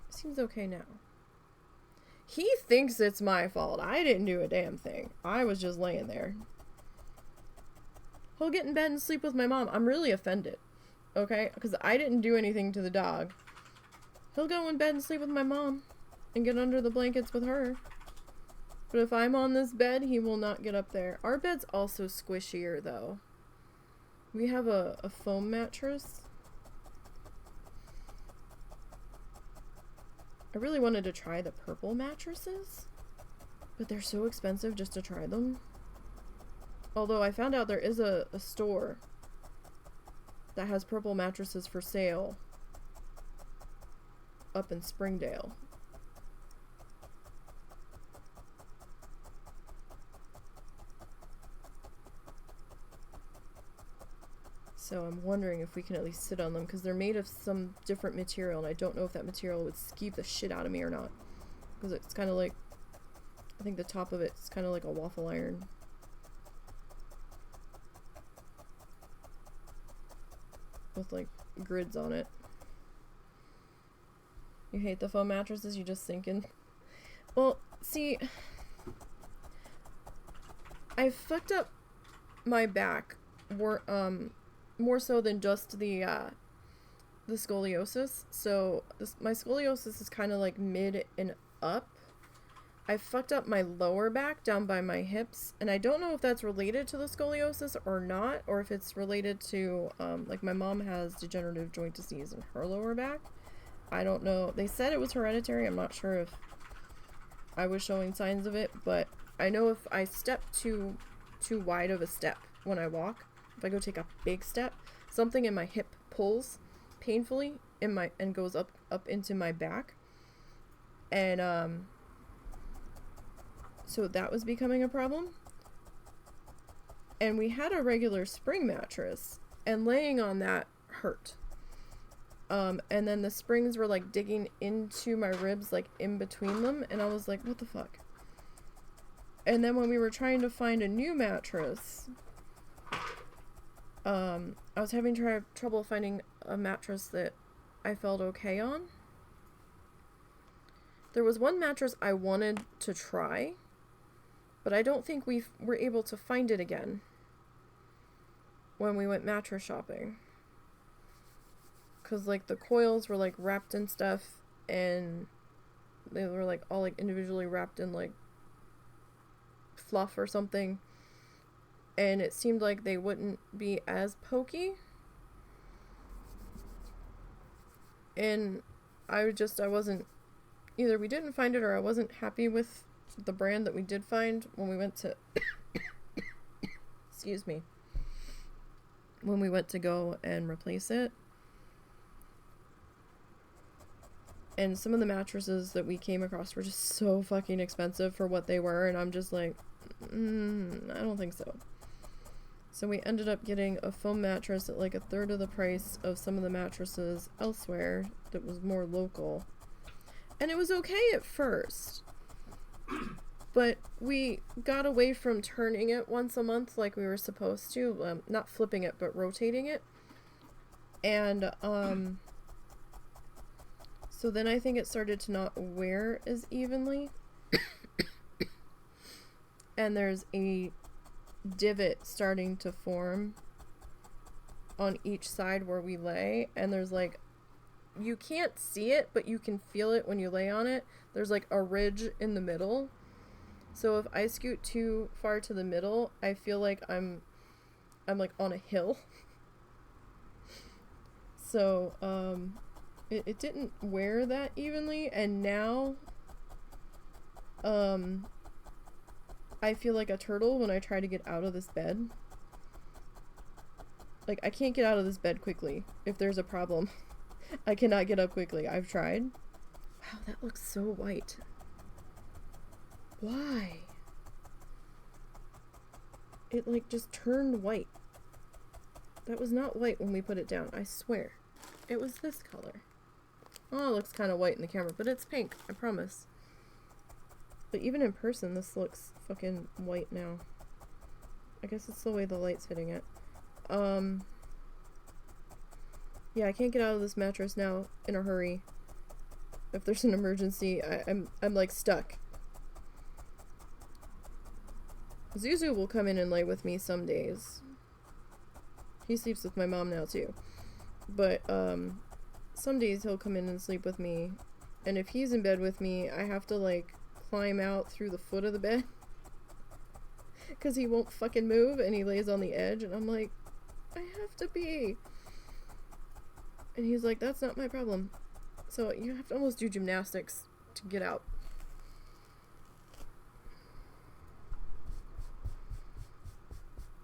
Seems okay now. He thinks it's my fault. I didn't do a damn thing. I was just laying there. He'll get in bed and sleep with my mom. I'm really offended. Okay? Because I didn't do anything to the dog. He'll go in bed and sleep with my mom. And get under the blankets with her. But if I'm on this bed, he will not get up there. Our bed's also squishier, though. We have a foam mattress. I really wanted to try the purple mattresses, but they're so expensive just to try them. Although I found out there is a store that has purple mattresses for sale up in Springdale. So I'm wondering if we can at least sit on them, because they're made of some different material, and I don't know if that material would skeeve the shit out of me or not. Because it's kind of like, I think the top of it's kind of like a waffle iron. With like grids on it. You hate the foam mattresses, you just sink in. Well, see, I fucked up my back more so than just the scoliosis. So my scoliosis is kind of like mid and up. I fucked up my lower back down by my hips, and I don't know if that's related to the scoliosis or not, or if it's related to like my mom has degenerative joint disease in her lower back. I don't know. They said it was hereditary. I'm not sure if I was showing signs of it, but I know if I step too wide of a step when I walk, if I go take a big step, something in my hip pulls painfully and goes up into my back. And so that was becoming a problem. And we had a regular spring mattress, and laying on that hurt. And then the springs were like digging into my ribs, like in between them, and I was like, what the fuck? And then when we were trying to find a new mattress, I was having trouble finding a mattress that I felt okay on. There was one mattress I wanted to try, but I don't think we were able to find it again when we went mattress shopping. Because, like, the coils were, like, wrapped in stuff, and they were, like, all, like, individually wrapped in, like, fluff or something. And it seemed like they wouldn't be as pokey. And I wasn't, either we didn't find it or I wasn't happy with the brand that we did find when we went to, excuse me, when we went to go and replace it. And some of the mattresses that we came across were just so fucking expensive for what they were, and I'm just like, I don't think so. So we ended up getting a foam mattress at like a third of the price of some of the mattresses elsewhere that was more local. And it was okay at first. But we got away from turning it once a month like we were supposed to. Not flipping it, but rotating it. And, so then I think it started to not wear as evenly. And there's a divot starting to form on each side where we lay, and there's like, you can't see it, but you can feel it when you lay on it. There's like a ridge in the middle. So if I scoot too far to the middle, I feel like I'm like on a hill. So it didn't wear that evenly, and now I feel like a turtle when I try to get out of this bed. Like, I can't get out of this bed quickly if there's a problem. I cannot get up quickly. I've tried. Wow, that looks so white. Why? It, like, just turned white. That was not white when we put it down, I swear. It was this color. Oh, it looks kind of white in the camera, but it's pink, I promise. But even in person, this looks fucking white now. I guess it's the way the light's hitting it. Yeah, I can't get out of this mattress now in a hurry. If there's an emergency, I'm like stuck. Zuzu will come in and lay with me some days. He sleeps with my mom now too. But some days he'll come in and sleep with me. And if he's in bed with me, I have to like climb out through the foot of the bed. Because he won't fucking move and he lays on the edge. And I'm like, I have to pee. And he's like, that's not my problem. So you have to almost do gymnastics to get out.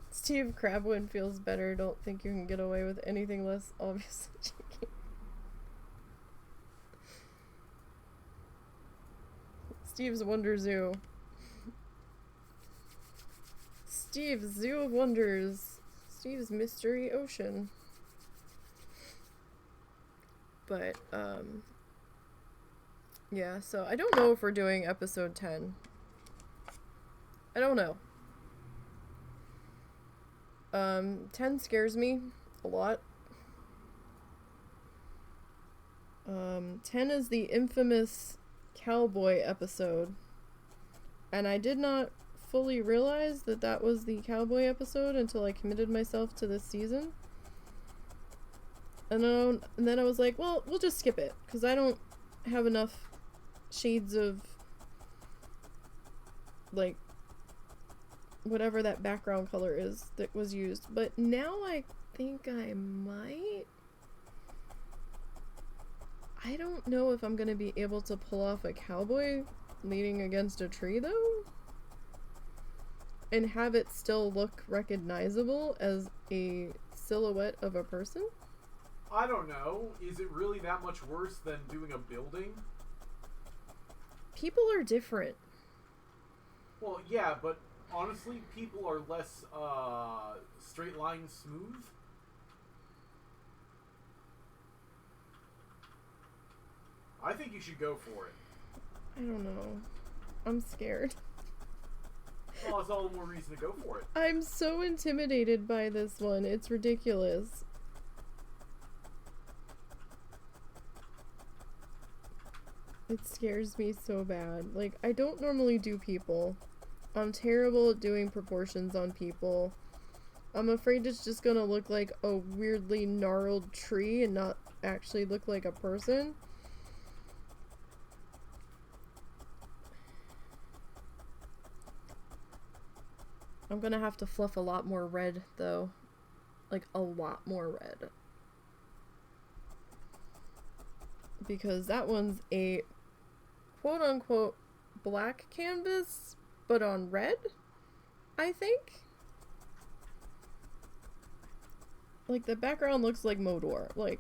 Steve Crabwin feels better. Don't think you can get away with anything less obviously cheeky. Steve's Wonder Zoo. Steve's Zoo of Wonders. Steve's Mystery Ocean. But, yeah, so I don't know if we're doing episode 10. I don't know. 10 scares me a lot. 10 is the infamous cowboy episode. And I did not fully realize that that was the cowboy episode until I committed myself to this season. And then I was like, well, we'll just skip it. Because I don't have enough shades of, like, whatever that background color is that was used. But now I think I might. I don't know if I'm going to be able to pull off a cowboy leaning against a tree, though. And have it still look recognizable as a silhouette of a person. I don't know. Is it really that much worse than doing a building? People are different. Well, yeah, but honestly, people are less straight line smooth. I think you should go for it. I don't know. I'm scared. Well, that's all the more reason to go for it. I'm so intimidated by this one. It's ridiculous. It scares me so bad. Like, I don't normally do people. I'm terrible at doing proportions on people. I'm afraid it's just gonna look like a weirdly gnarled tree and not actually look like a person. I'm gonna have to fluff a lot more red, though. Like, a lot more red. Because that one's a quote-unquote black canvas, but on red, I think. Like, the background looks like Modor. Like,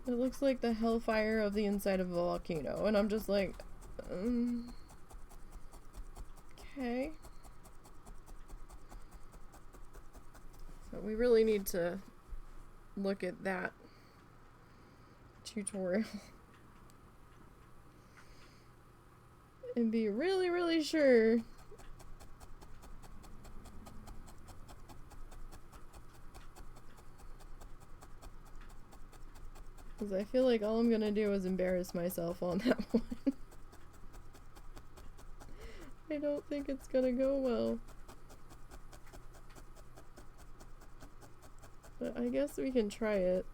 it looks like the hellfire of the inside of a volcano. And I'm just like, okay. So we really need to look at that tutorial and be really, really sure. Because I feel like all I'm gonna do is embarrass myself on that one. I don't think it's gonna go well. But I guess we can try it.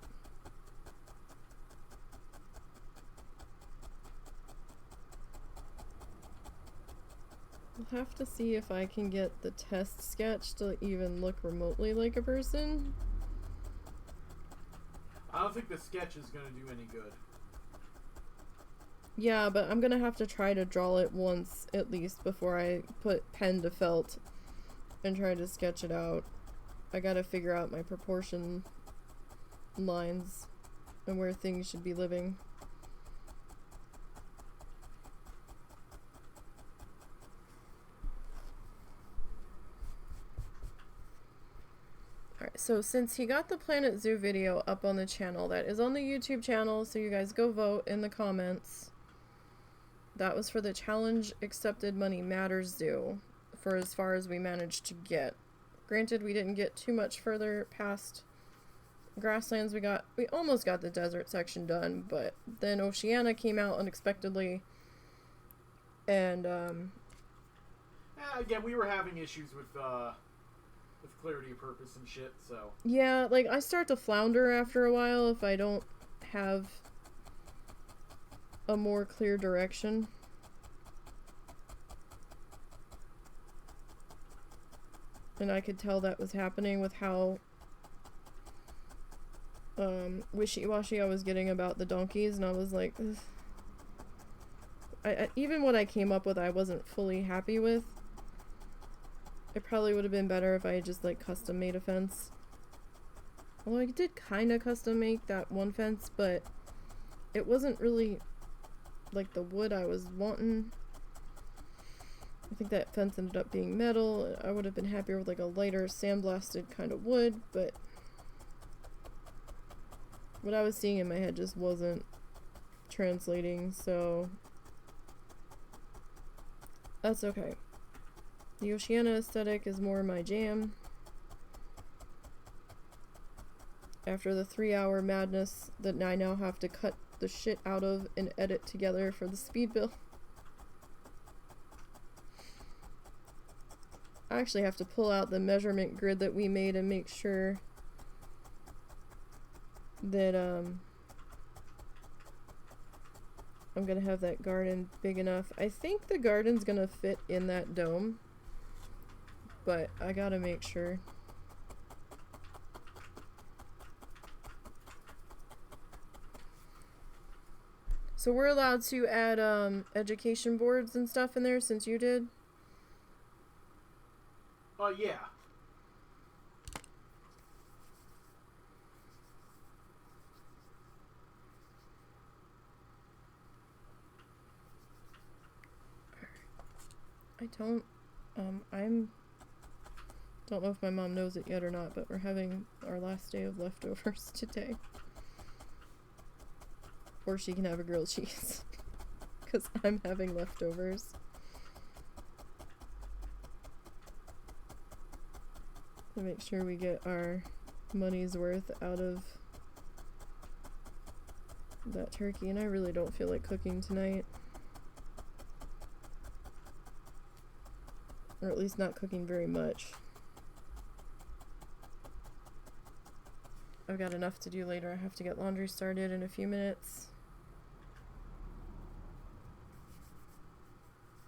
I'll have to see if I can get the test sketch to even look remotely like a person. I don't think the sketch is going to do any good. Yeah, but I'm gonna have to try to draw it once at least before I put pen to felt and try to sketch it out. I gotta figure out my proportion lines and where things should be living. Alright, so since he got the Planet Zoo video up on the channel, that is on the YouTube channel, so you guys go vote in the comments. That was for the Challenge Accepted Money Matters Zoo, for as far as we managed to get. Granted, we didn't get too much further past grasslands. We almost got the desert section done, but then Oceania came out unexpectedly, and again, we were having issues with clarity of purpose and shit, so yeah, like I start to flounder after a while if I don't have a more clear direction. And I could tell that was happening with how wishy-washy I was getting about the donkeys, and I was like, even what I came up with I wasn't fully happy with. It probably would have been better if I had just like custom made a fence. Although I did kind of custom make that one fence, but it wasn't really like the wood I was wanting. I think that fence ended up being metal. I would have been happier with like a lighter sandblasted kind of wood, but what I was seeing in my head just wasn't translating, so that's okay. The Oceania aesthetic is more my jam. After the 3-hour madness that I now have to cut the shit out of and edit together for the speed build. I actually have to pull out the measurement grid that we made and make sure that I'm gonna have that garden big enough. I think the garden's gonna fit in that dome, but I gotta make sure. So we're allowed to add education boards and stuff in there since you did? Yeah. I don't know if my mom knows it yet or not, but we're having our last day of leftovers today. or she can have a grilled cheese. Because I'm having leftovers. To make sure we get our money's worth out of that turkey. And I really don't feel like cooking tonight. Or at least not cooking very much. I've got enough to do later. I have to get laundry started in a few minutes.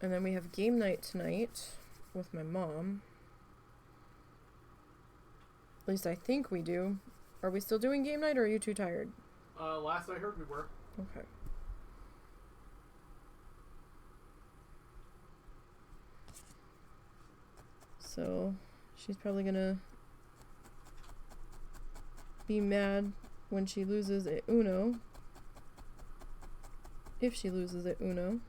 And then we have game night tonight with my mom. At least I think we do. Are we still doing game night, or are you too tired? Last I heard we were. Okay. So, she's probably gonna be mad when she loses at Uno. If she loses at Uno.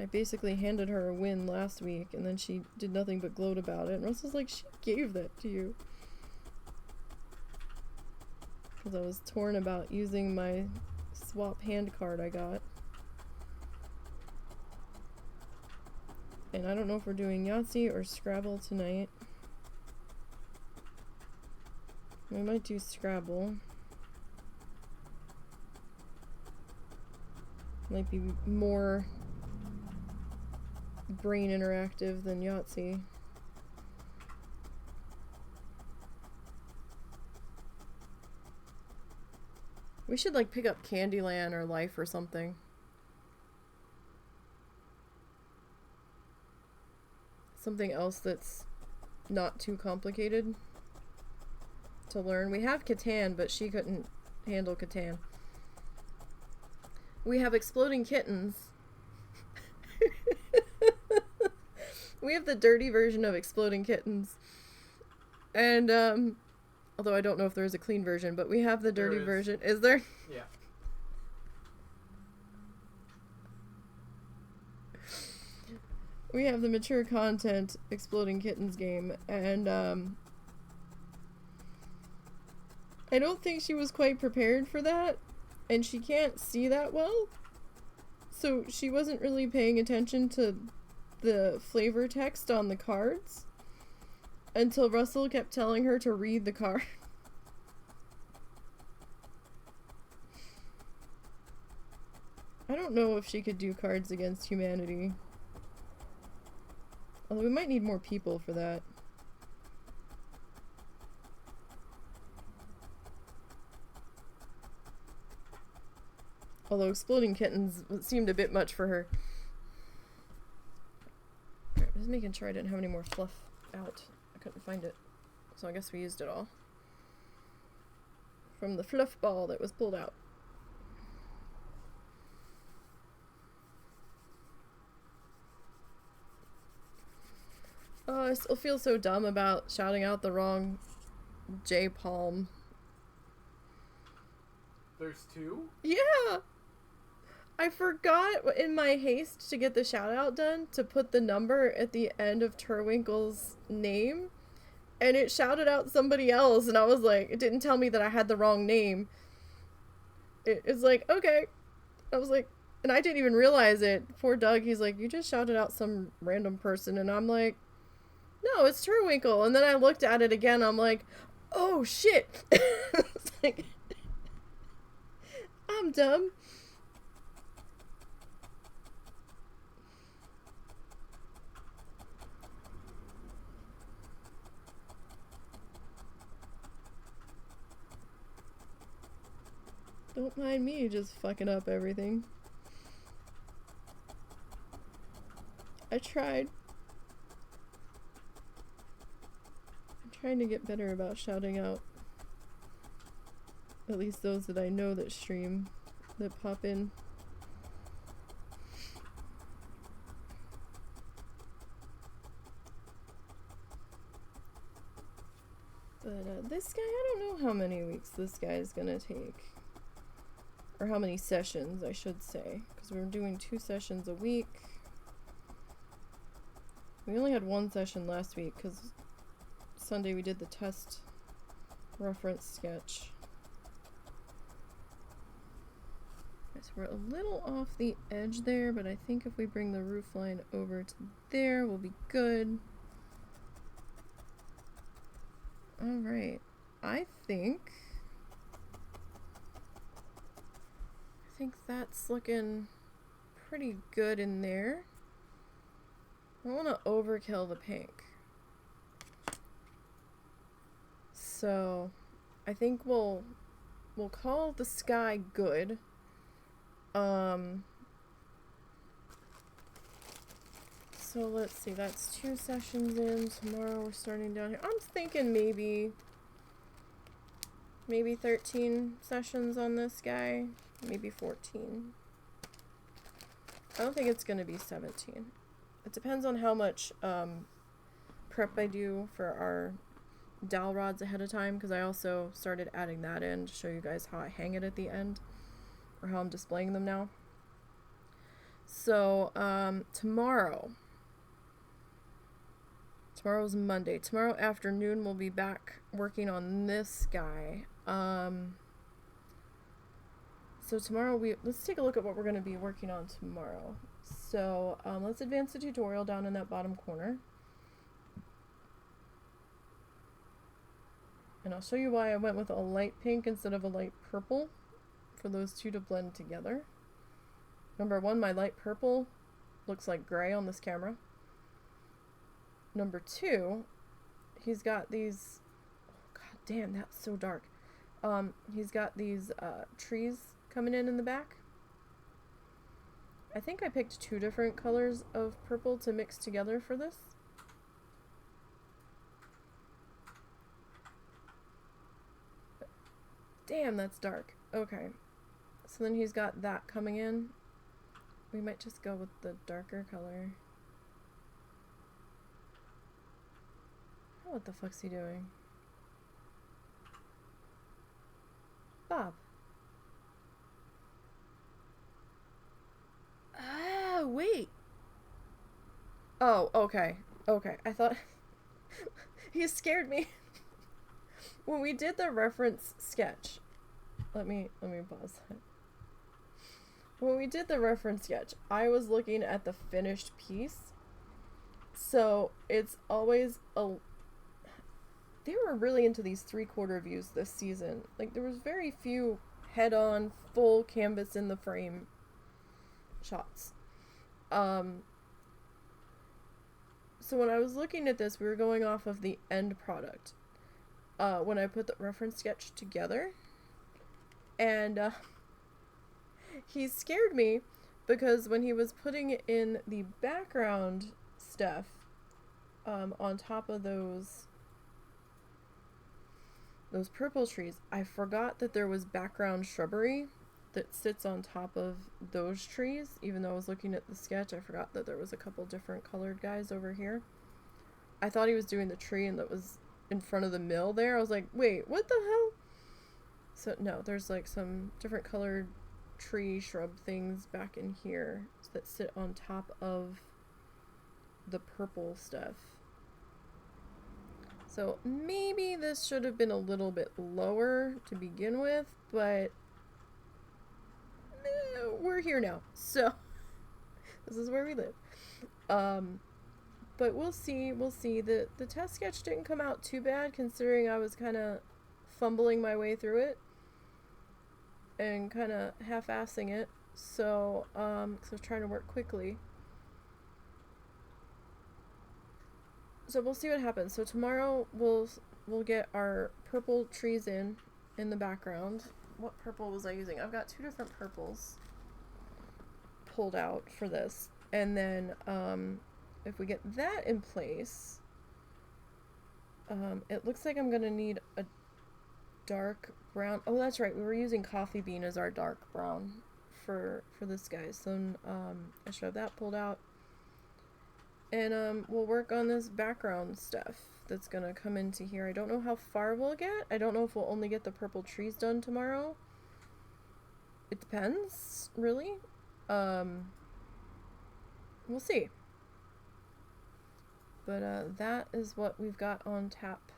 I basically handed her a win last week, and then she did nothing but gloat about it. And Russell's like, she gave that to you. Because I was torn about using my swap hand card I got. And I don't know if we're doing Yahtzee or Scrabble tonight. We might do Scrabble. Might be more brain interactive than Yahtzee. We should like pick up Candyland or Life or something. Something else that's not too complicated to learn. We have Catan, but she couldn't handle Catan. We have Exploding Kittens. We have the dirty version of Exploding Kittens. And, although I don't know if there is a clean version, but we have the dirty version. Is there? Yeah. We have the mature content Exploding Kittens game, and, I don't think she was quite prepared for that, and she can't see that well. So she wasn't really paying attention to the flavor text on the cards until Russell kept telling her to read the card. I don't know if she could do Cards Against Humanity. Although we might need more people for that. Although Exploding Kittens seemed a bit much for her. Alright, just making sure I didn't have any more fluff out. I couldn't find it. So I guess we used it all. From the fluff ball that was pulled out. Oh, I still feel so dumb about shouting out the wrong J Palm. There's two? Yeah! I forgot in my haste to get the shout out done to put the number at the end of Terwinkle's name, and it shouted out somebody else, and I was like, it didn't tell me that I had the wrong name. It's like, okay. I was like, and I didn't even realize it. Poor Doug, he's like, you just shouted out some random person, and I'm like, no, it's Terwinkle. And then I looked at it again, I'm like, oh shit. It's like, I'm dumb. Don't mind me just fucking up everything. I tried. I'm trying to get better about shouting out at least those that I know that stream, that pop in. But this guy, I don't know how many weeks this guy is gonna take. Or how many sessions, I should say. Because we're doing 2 sessions a week. We only had 1 session last week because Sunday we did the test reference sketch. Okay, so we're a little off the edge there, but I think if we bring the roof line over to there, we'll be good. All right, I think that's looking pretty good in there. I don't want to overkill the pink. So I think we'll call the sky good. So let's see, that's 2 sessions in. Tomorrow we're starting down here. I'm thinking maybe 13 sessions on this guy, maybe 14. I don't think it's gonna be 17. It depends on how much prep I do for our dowel rods ahead of time, because I also started adding that in to show you guys how I hang it at the end, or how I'm displaying them now. So tomorrow's Monday. Tomorrow afternoon we'll be back working on this guy. So tomorrow let's take a look at what we're going to be working on tomorrow. So let's advance the tutorial down in that bottom corner. And I'll show you why I went with a light pink instead of a light purple, for those two to blend together. Number 1, my light purple looks like gray on this camera. Number 2, he's got these, oh, god damn, that's so dark. He's got these trees coming in the back. I think I picked 2 different colors of purple to mix together for this. Damn, that's dark. Okay. So then he's got that coming in. We might just go with the darker color. Oh, what the fuck's he doing? Bob. Ah, wait. Oh, okay. Okay. I thought he scared me. When we did the reference sketch, let me pause that. When we did the reference sketch, I was looking at the finished piece. So it's always they were really into these 3/4 views this season. Like, there was very few head-on, full canvas in the frame shots. So when I was looking at this, we were going off of the end product. When I put the reference sketch together, and he scared me because when he was putting in the background stuff on top of those purple trees, I forgot that there was background shrubbery that sits on top of those trees. Even though I was looking at the sketch, I forgot that there was a couple different colored guys over here. I thought he was doing the tree and that was in front of the mill there. I was like, wait, what the hell? So no, there's like some different colored tree shrub things back in here that sit on top of the purple stuff. So maybe this should have been a little bit lower to begin with, but we're here now, so this is where we live. But we'll see. The test sketch didn't come out too bad, considering I was kind of fumbling my way through it and kind of half-assing it. So, because I was trying to work quickly. So we'll see what happens. So tomorrow we'll get our purple trees in the background. What purple was I using? I've got 2 different purples pulled out for this, and then if we get that in place, it looks like I'm gonna need a dark brown. Oh, that's right, we were using coffee bean as our dark brown for this guy. So I should have that pulled out, and we'll work on this background stuff that's gonna come into here. I don't know how far we'll get. I don't know if we'll only get the purple trees done tomorrow. It depends, really. We'll see. But that is what we've got on tap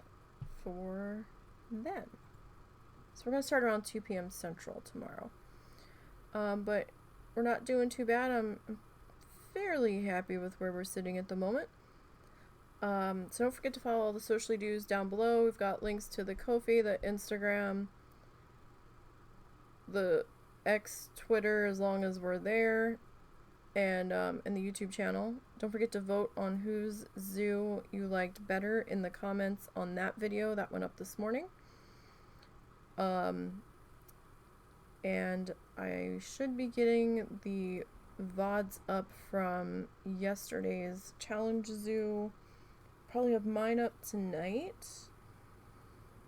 for then. So we're going to start around 2 p.m. Central tomorrow. But we're not doing too bad. I'm fairly happy with where we're sitting at the moment. So don't forget to follow all the socially do's down below. We've got links to the Ko-fi, the Instagram, the X, Twitter, as long as we're there, and the YouTube channel. Don't forget to vote on whose zoo you liked better in the comments on that video that went up this morning. And I should be getting the VODs up from yesterday's challenge zoo. Probably have mine up tonight,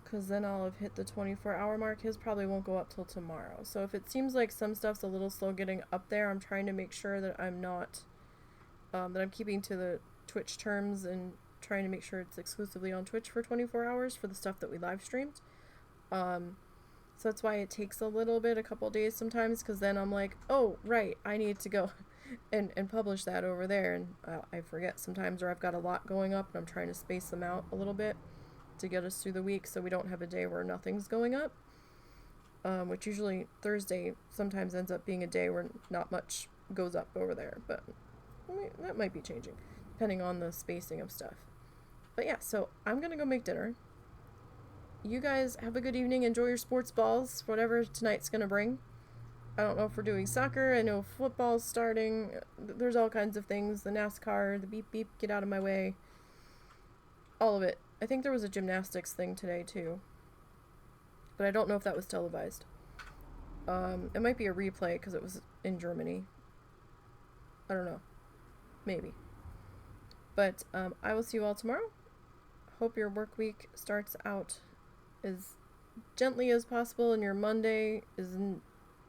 because then I'll have hit the 24-hour mark. His probably won't go up till tomorrow. So if it seems like some stuff's a little slow getting up there, I'm trying to make sure that I'm not, that I'm keeping to the Twitch terms and trying to make sure it's exclusively on Twitch for 24 hours for the stuff that we live streamed. So that's why it takes a little bit, a couple days sometimes, because then I'm like, oh, right, I need to go and publish that over there, and I forget sometimes, or I've got a lot going up, and I'm trying to space them out a little bit to get us through the week so we don't have a day where nothing's going up, which usually Thursday sometimes ends up being a day where not much goes up over there, but that might be changing, depending on the spacing of stuff. But yeah, so I'm going to go make dinner. You guys have a good evening. Enjoy your sports balls, whatever tonight's going to bring. I don't know if we're doing soccer. I know football's starting. There's all kinds of things. The NASCAR, the beep beep, get out of my way. All of it. I think there was a gymnastics thing today too. But I don't know if that was televised. It might be a replay because it was in Germany. I don't know. Maybe. But I will see you all tomorrow. Hope your work week starts out as gently as possible, and your Monday is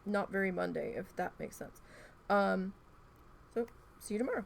not very Monday, if that makes sense. So, see you tomorrow.